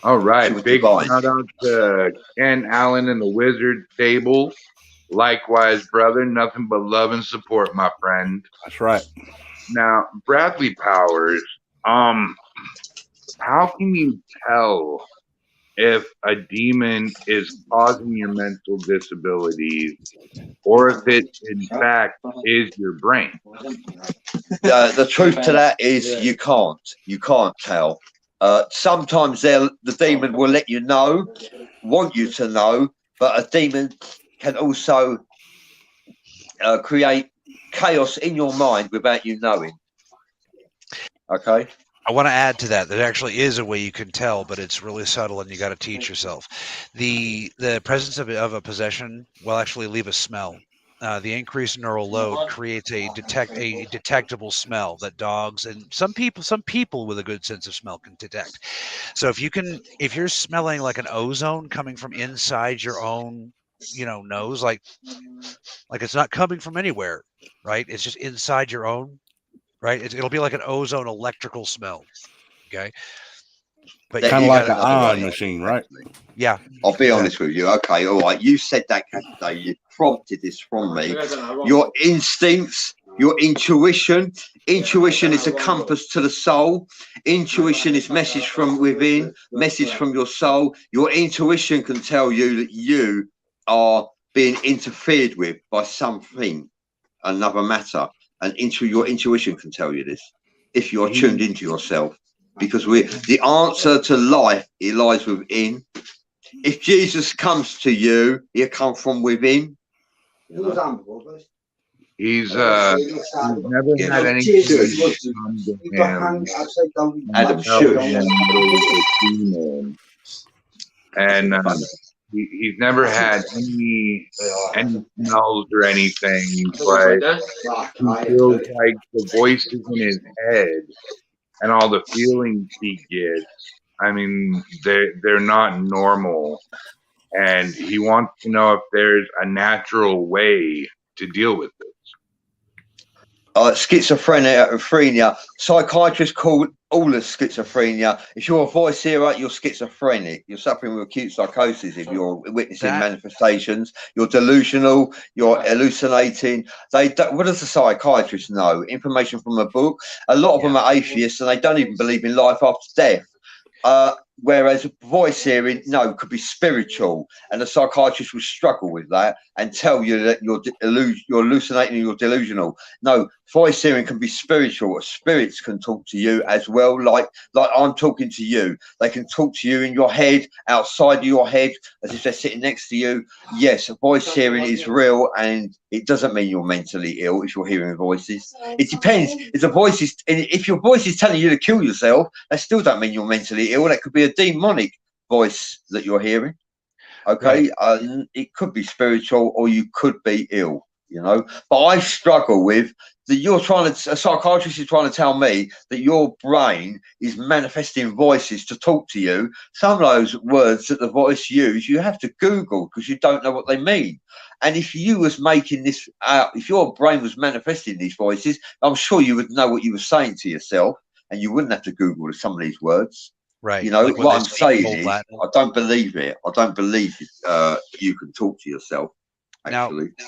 All right. Big shout out to Ken Allen and the Wizard Table. Likewise, brother. Nothing but love and support, my friend. That's right. Now, Bradley Powers, how can you tell if a demon is causing your mental disabilities or if it, in fact, is your brain? The truth to that is you can't tell. Sometimes the demon will let you know, want you to know, but a demon can also create chaos in your mind without you knowing. Okay. I want to add to that. There actually is a way you can tell, but it's really subtle, and you got to teach yourself. The presence of a possession will actually leave a smell. The increased neural load creates a detectable smell that dogs and some people with a good sense of smell can detect. So if you're smelling like an ozone coming from inside your own, nose, like it's not coming from anywhere, right? It's just inside your own, right? It'll be like an ozone electrical smell. Okay. But Kind of like an another ion way. machine, right? Yeah. I'll be honest with you. Okay, all right. You said that today. You prompted this from me. Your instincts, your intuition. Intuition is a compass to the soul. Intuition is message from within, message from your soul. Your intuition can tell you that you are being interfered with by something, another matter. And your intuition can tell you this if you're tuned into yourself. Because the answer to life, it lies within. If Jesus comes to you, he'll come from within. He's never had anything come to him. Adam, Tell shoot. him that he's a demon. And he's never had any smells or anything, but he feels like the voices in his head and all the feelings he gets. I mean, they're not normal, and he wants to know if there's a natural way to deal with this. Schizophrenia. Psychiatrists call all of schizophrenia. If you're a voice hearer, you're schizophrenic. You're suffering with acute psychosis. If you're witnessing manifestations, you're delusional. You're hallucinating. What does the psychiatrist know? Information from a book. A lot of them are atheists, and they don't even believe in life after death. Whereas voice hearing, could be spiritual, and the psychiatrist will struggle with that and tell you that you're hallucinating and you're delusional. No, voice hearing can be spiritual. Spirits can talk to you as well, like I'm talking to you. They can talk to you in your head, outside of your head, as if they're sitting next to you. Yes, voice hearing is real, and it doesn't mean you're mentally ill if you're hearing voices. It depends. If your voice is telling you to kill yourself, that still don't mean you're mentally ill. That could be a demonic voice that you're hearing. Okay, right. It could be spiritual, or you could be ill. But I struggle with that. A psychiatrist is trying to tell me that your brain is manifesting voices to talk to you. Some of those words that the voice use, you have to Google because you don't know what they mean. And if you was making this out, if your brain was manifesting these voices, I'm sure you would know what you were saying to yourself, and you wouldn't have to Google some of these words. Right. Like what I'm saying is, I don't believe it. I don't believe you can talk to yourself. Actually. Now,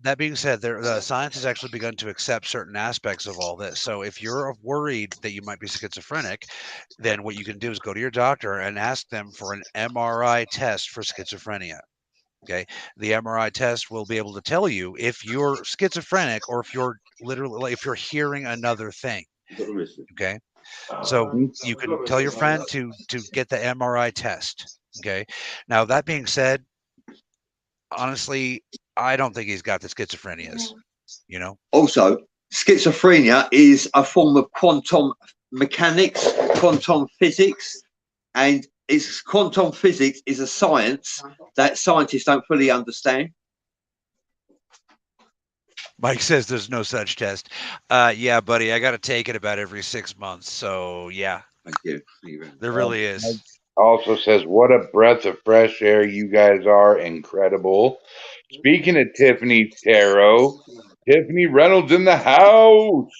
that being said, the science has actually begun to accept certain aspects of all this. So if you're worried that you might be schizophrenic, then what you can do is go to your doctor and ask them for an MRI test for schizophrenia. Okay. The MRI test will be able to tell you if you're schizophrenic or if you're if you're hearing another thing. Okay. So you can tell your friend to get the MRI test. Okay. Now, that being said, honestly, I don't think he's got the schizophrenias, Also, schizophrenia is a form of quantum mechanics, quantum physics, and quantum physics is a science that scientists don't fully understand. Mike says there's no such test. Yeah, buddy, I got to take it about every 6 months. So, yeah. Thank you. There really is. Also says, what a breath of fresh air you guys are. Incredible. Speaking of Tiffany Tarot, Tiffany Reynolds in the house.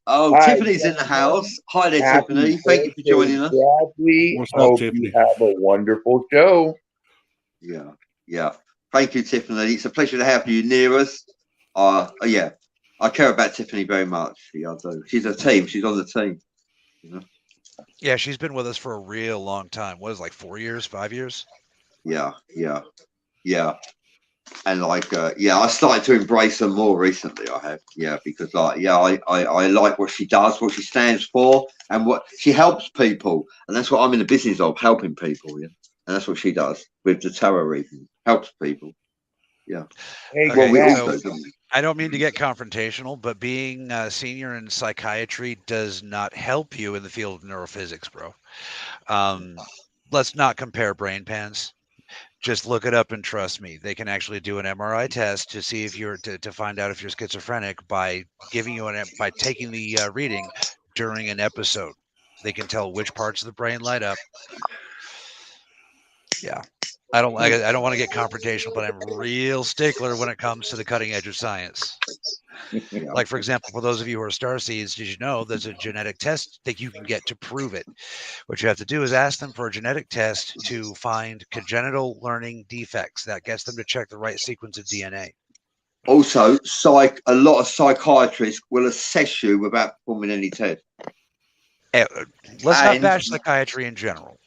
Oh, hi, Tiffany's in the house. Hi there, Tiffany. Thank you for joining us. What's up, Tiffany? You have a wonderful show. Yeah. Thank you, Tiffany. It's a pleasure to have you near us. Yeah, I care about Tiffany very much. Yeah, I do. She's a team. She's on the team. Yeah, she's been with us for a real long time. What is it, like 4 years, 5 years? Yeah. And I started to embrace her more recently. I have, because I like what she does, what she stands for, and what she helps people, and that's what I'm in the business of, helping people. Yeah, and that's what she does with the tarot reading, helps people. Yeah. Hey, okay, I don't mean to get confrontational, but being a senior in psychiatry does not help you in the field of neurophysics, bro. Let's not compare brain pans. Just look it up and trust me. They can actually do an MRI test to see if you're to find out if you're schizophrenic by giving you by taking the reading during an episode. They can tell which parts of the brain light up. Yeah. I don't want to get confrontational, but I'm real stickler when it comes to the cutting edge of science. Yeah. Like, for example, for those of you who are starseeds, did you know there's a genetic test that you can get to prove it? What you have to do is ask them for a genetic test to find congenital learning defects. That gets them to check the right sequence of DNA. Also, a lot of psychiatrists will assess you without performing any test. Let's not bash psychiatry in general.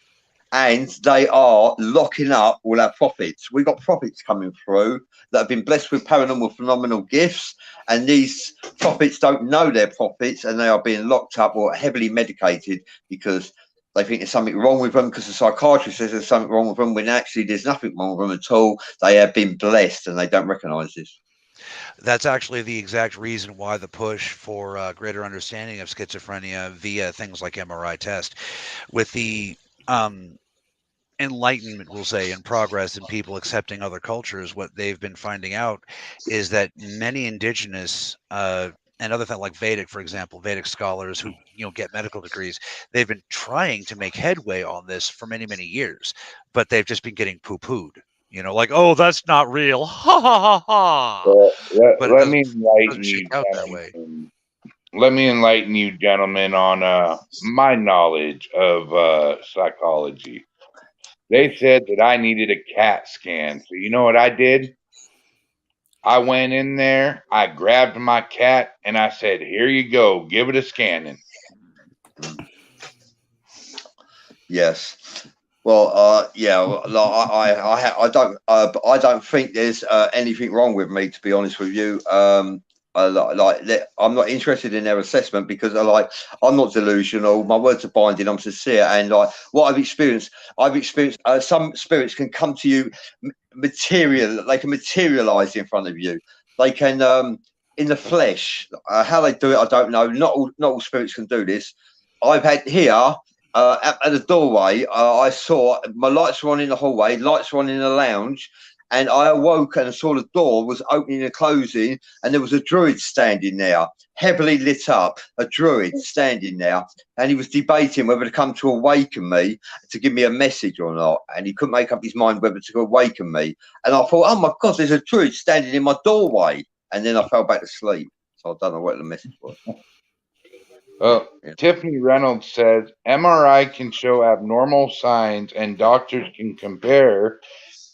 And they are locking up all our prophets. We've got prophets coming through that have been blessed with paranormal phenomenal gifts, and these prophets don't know they're prophets, and they are being locked up or heavily medicated because they think there's something wrong with them, because the psychiatrist says there's something wrong with them, when actually there's nothing wrong with them at all. They have been blessed, and they don't recognize this. That's actually the exact reason why the push for greater understanding of schizophrenia via things like MRI test. With the enlightenment, we'll say, and progress in people accepting other cultures, what they've been finding out is that many indigenous and other things like Vedic, for example, Vedic scholars who get medical degrees, they've been trying to make headway on this for many, many years, but they've just been getting poo-pooed. Like, oh, that's not real. Ha ha ha ha. But let me enlighten you gentlemen. Let me enlighten you gentlemen on my knowledge of psychology. They said that I needed a CAT scan. So you know what I did? I went in there, I grabbed my cat, and I said, here you go, give it a scanning. Yes. Well, yeah. I don't think there's anything wrong with me, to be honest with you. I'm not interested in their assessment because I'm not delusional. My words are binding. I'm sincere, and what I've experienced some spirits can come to you material. They can materialize in front of you. They can in the flesh. How they do it, I don't know. Not all spirits can do this. I've had here. At the doorway, I saw my lights were on in the hallway, lights were on in the lounge, and I awoke and saw the door was opening and closing, and there was a druid standing there, heavily lit up, a druid standing there, and he was debating whether to come to awaken me, to give me a message or not, and he couldn't make up his mind whether to awaken me. And I thought, oh my God, there's a druid standing in my doorway, and then I fell back to sleep. So I don't know what the message was. Well, yeah. Tiffany Reynolds says MRI can show abnormal signs and doctors can compare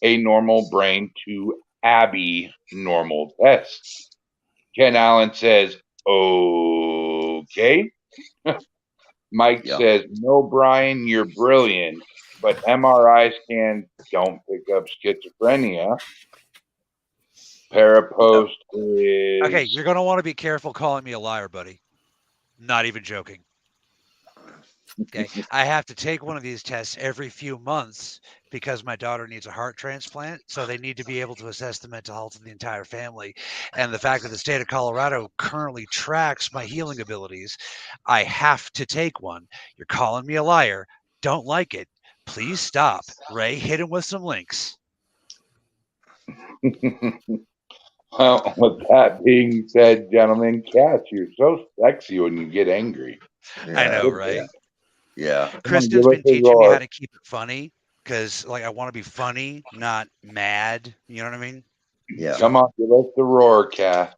a normal brain to abnormal tests. Ken Allen says, okay. Mike says, no, Brian, you're brilliant, but MRI scans don't pick up schizophrenia. Parapost is... Okay, you're going to want to be careful calling me a liar, buddy. Not even joking. Okay, I have to take one of these tests every few months because my daughter needs a heart transplant. So they need to be able to assess the mental health of the entire family. And the fact that the state of Colorado currently tracks my healing abilities, I have to take one. You're calling me a liar. Don't like it. Please stop. Ray, hit him with some links. Well, with that being said, gentlemen, cats, you're so sexy when you get angry. Yeah, I know, right? Yeah. Kristen's been teaching me how to keep it funny because, I want to be funny, not mad. You know what I mean? Yeah. Come on, give us the roar, cat.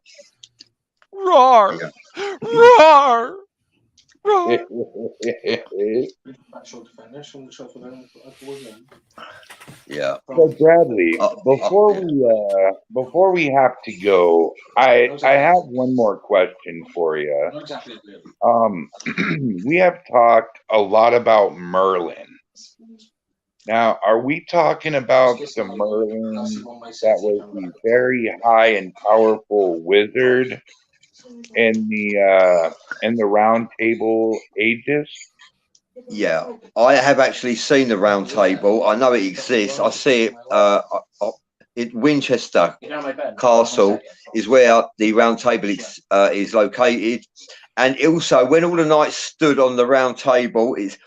Roar! Yeah. Roar! Roar! Yeah. So Bradley, before we have to go, I have one more question for you. We have talked a lot about Merlin. Now, are we talking about the Merlin that was the very high and powerful wizard in the Round Table Ages? Yeah, I have actually seen the Round Table. I know it exists. I see it in Winchester Castle is where the Round Table is located. And also, when all the knights stood on the Round Table, it's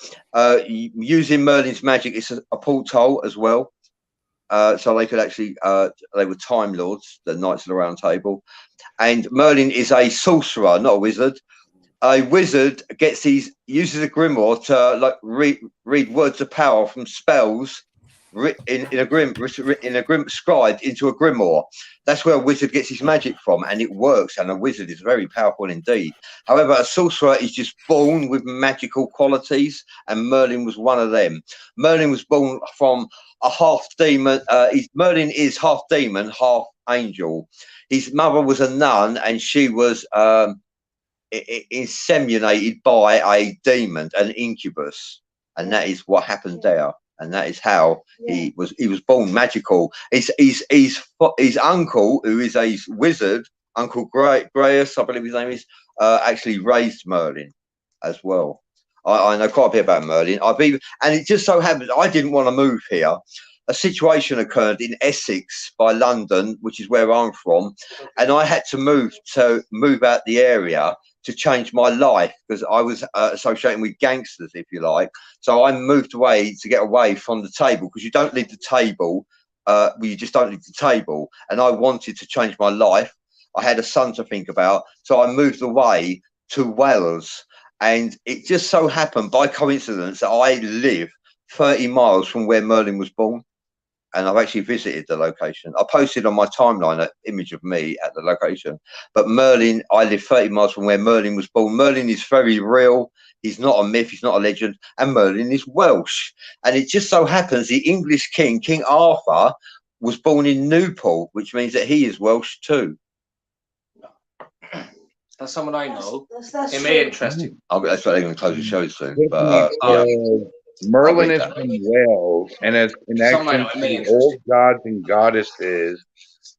using Merlin's magic. It's a porthole as well. so they could actually they were Time Lords, the Knights of the Round Table, and Merlin is a sorcerer, not a wizard. A wizard uses a grimoire to like read words of power from spells in a grim scribed into a grimoire. That's where a wizard gets his magic from, and it works. And a wizard is very powerful indeed. However, a sorcerer is just born with magical qualities, and Merlin was one of them. Merlin was born from a half demon. Merlin is half demon, half angel. His mother was a nun, and she was inseminated by a demon, an incubus, and that is what happened there. And that is how he was born magical. His uncle, who is a wizard, Uncle Graeus, I believe his name is, actually raised Merlin as well. I know quite a bit about Merlin. And it just so happens I didn't want to move here. A situation occurred in Essex by London, which is where I'm from, and I had to move out the area to change my life because I was associating with gangsters, if you like. So I moved away to get away from the table, because you don't leave the table. You just don't leave the table. And I wanted to change my life. I had a son to think about. So I moved away to Wales. And it just so happened by coincidence that I live 30 miles from where Merlin was born. And I've actually visited the location. I posted on my timeline an image of me at the location. But Merlin, I live 30 miles from where Merlin was born. Merlin is very real. He's not a myth. He's not a legend. And Merlin is Welsh. And it just so happens the English king, King Arthur, was born in Newport, which means that he is Welsh too. That's someone I know. That's It may interest you. That's why they're going to close the show soon. But Merlin is from Wales and has connections to the old gods and goddesses,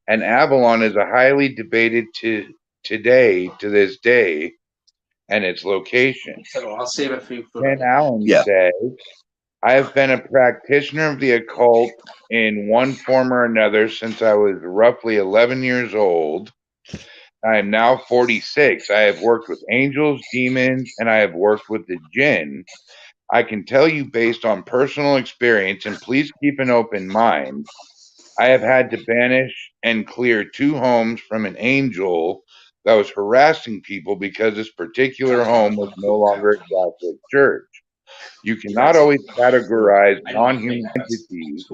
and Avalon is a highly debated to this day, and its location. So I'll save it for you. Ken Allen says, I have been a practitioner of the occult in one form or another since I was roughly 11 years old. I am now 46. I have worked with angels, demons, and I have worked with the jinn. I can tell you based on personal experience, and please keep an open mind, I have had to banish and clear 2 homes from an angel that was harassing people because this particular home was no longer a Catholic church. You cannot always categorize non-human entities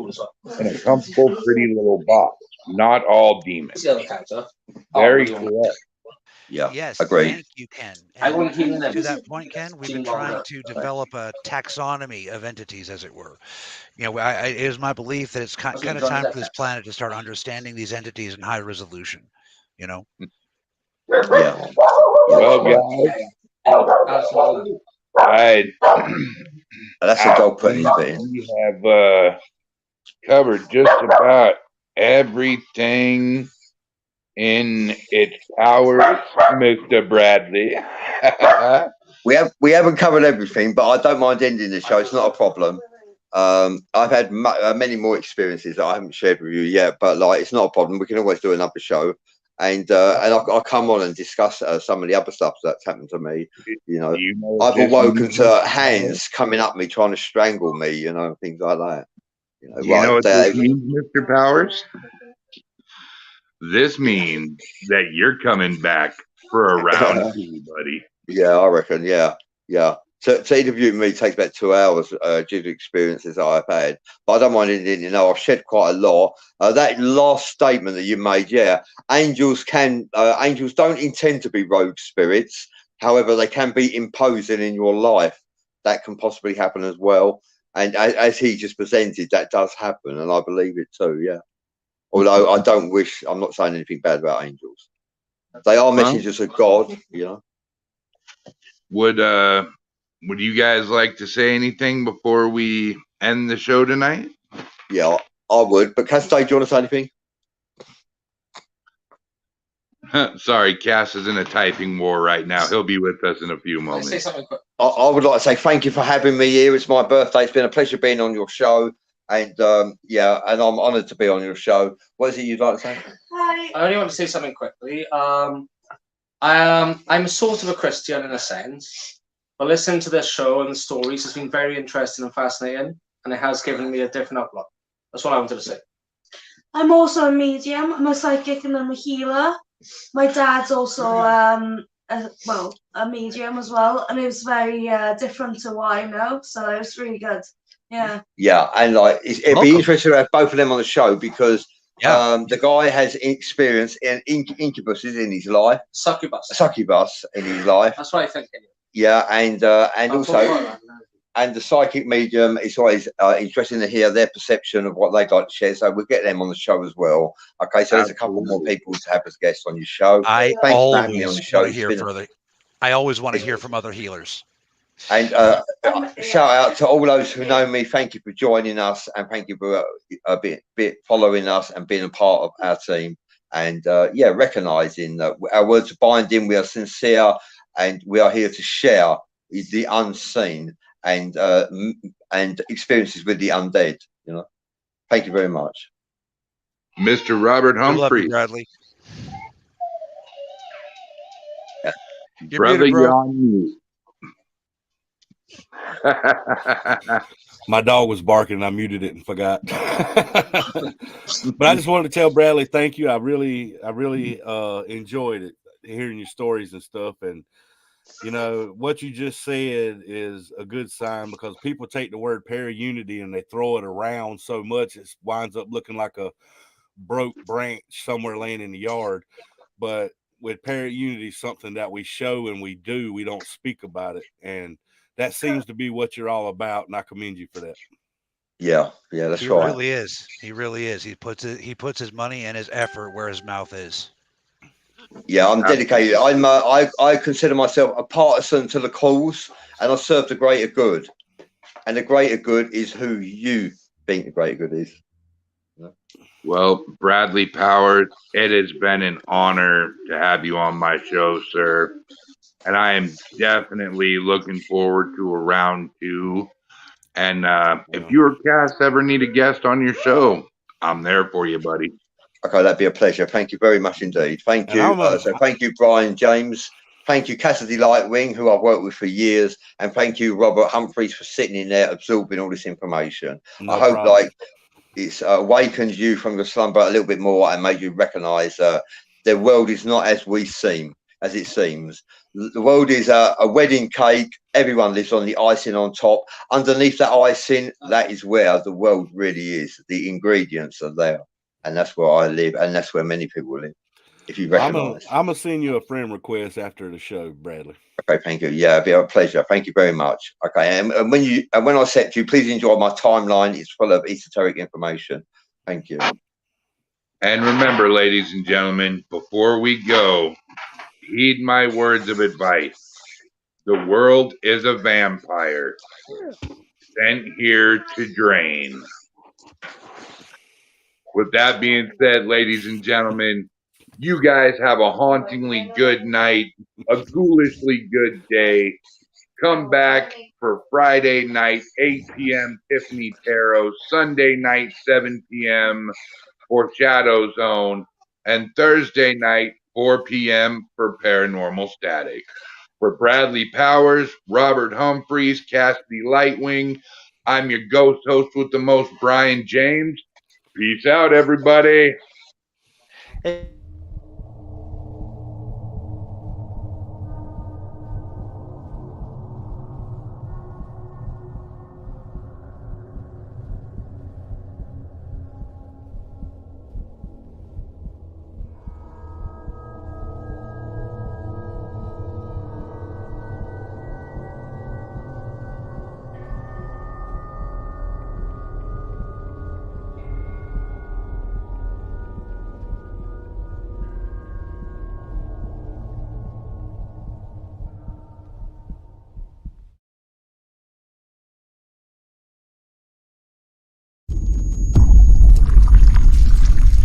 in a comfortable, pretty little box. Not all demons. Very correct. Yeah, yes, agreed. thank you, Ken. And to that point, Ken, we've been trying to develop a taxonomy of entities, as it were. You know, it is my belief that it's kind of time for this planet to start understanding these entities in high resolution. You know. Yeah. Well, guys, that's a dog putting his bit in. We have covered just about everything in its powers, Mr. Bradley. we haven't covered everything, but I don't mind ending the show. It's not a problem. I've had many more experiences that I haven't shared with you yet, but like it's not a problem. We can always do another show, and I'll come on and discuss some of the other stuff that's happened to me. You know I've awoken to hands coming up me trying to strangle me. You know, things like that. You know what this means, Mr. Powers? This means that you're coming back for a round 2, buddy. Yeah, I reckon. Yeah. To interview me takes about 2 hours due to experiences I've had. But I don't mind ending. You know, I've shed quite a lot. That last statement that you made, angels don't intend to be rogue spirits. However, they can be imposing in your life. That can possibly happen as well. And as he just presented, that does happen, and I believe it too. Yeah. Although I'm not saying anything bad about angels. They are messengers of God, you know. Would you guys like to say anything before we end the show tonight? Yeah, I would. But Castay, do you want to say anything? Sorry, Cass is in a typing war right now. He'll be with us in a few moments. I would like to say thank you for having me here. It's my birthday. It's been a pleasure being on your show. And and I'm honoured to be on your show. What is it you'd like to say? Hi. I only want to say something quickly. I'm sort of a Christian in a sense, but listening to this show and the stories has been very interesting and fascinating, and it has given me a different outlook. That's what I wanted to say. I'm also a medium. I'm a psychic and I'm a healer. My dad's also a medium as well, and it was very different to what I know. So it was really good. Yeah. Yeah, and like it'd be Welcome. interesting to have both of them on the show because Yeah. the guy has experience in incubuses in his life, Succubus. succubus in his life. That's what I think. Yeah, and also. And the psychic medium is always interesting to hear their perception of what they'd like to share. So we'll get them on the show as well. Okay, so there's a couple more people to have as guests on your show. I Thanks for having me on always the show. want to hear further. I always want to hear from other healers. And shout out to all those who know me. Thank you for joining us, and thank you for a bit following us and being a part of our team. And recognizing that our words are binding. We are sincere, and we are here to share the unseen and experiences with the undead. You know, thank you very much, Mr. Robert We love you, Humphrey. Bradley. You're Brother, muted, bro. you're on mute. My dog was barking and I muted it and forgot. But I just wanted to tell Bradley, thank you. I really enjoyed it, hearing your stories and stuff. And you know, what you just said is a good sign, because people take the word para-unity and they throw it around so much it winds up looking like a broke branch somewhere laying in the yard. But with para-unity, something that we show and we do, we don't speak about it. And that seems to be what you're all about, and I commend you for that. Yeah, that's He right. really is. He really is. He puts his money and his effort where his mouth is. Yeah, I'm dedicated. I consider myself a partisan to the cause, and I serve the greater good. And the greater good is who you think the greater good is. Well, Bradley Powers, it has been an honor to have you on my show, sir. And I am definitely looking forward to a round 2. And if you or Cass ever need a guest on your show, I'm there for you, buddy. Okay, that'd be a pleasure. Thank you very much indeed. Thank you. So thank you, Brian James. Thank you, Cassidy Lightwing, who I've worked with for years. And thank you, Robert Humphreys, for sitting in there absorbing all this information. I hope problem. It's awakened you from the slumber a little bit more and made you recognise the world is not as it seems. The world is a wedding cake. Everyone lives on the icing on top. Underneath that icing, that is where the world really is. The ingredients are there. And that's where I live, and that's where many people live. If you recognise, I'm gonna send you a friend request after the show, Bradley. Okay, thank you. Yeah, it'd be a pleasure. Thank you very much. Okay, and when I accept you, please enjoy my timeline. It's full of esoteric information. Thank you. And remember, ladies and gentlemen, before we go, heed my words of advice. The world is a vampire sent here to drain. With that being said, ladies and gentlemen, you guys have a hauntingly good night, a ghoulishly good day. Come back for Friday night, 8 p.m. Tiffany Tarot, Sunday night, 7 p.m. for ShadowZone, and Thursday night, 4 p.m. for Paranormal Static. For Bradley Powers, Robert Humphreys, Cassidy Lightwing, I'm your ghost host with the most, Brian James. Peace out, everybody. Hey,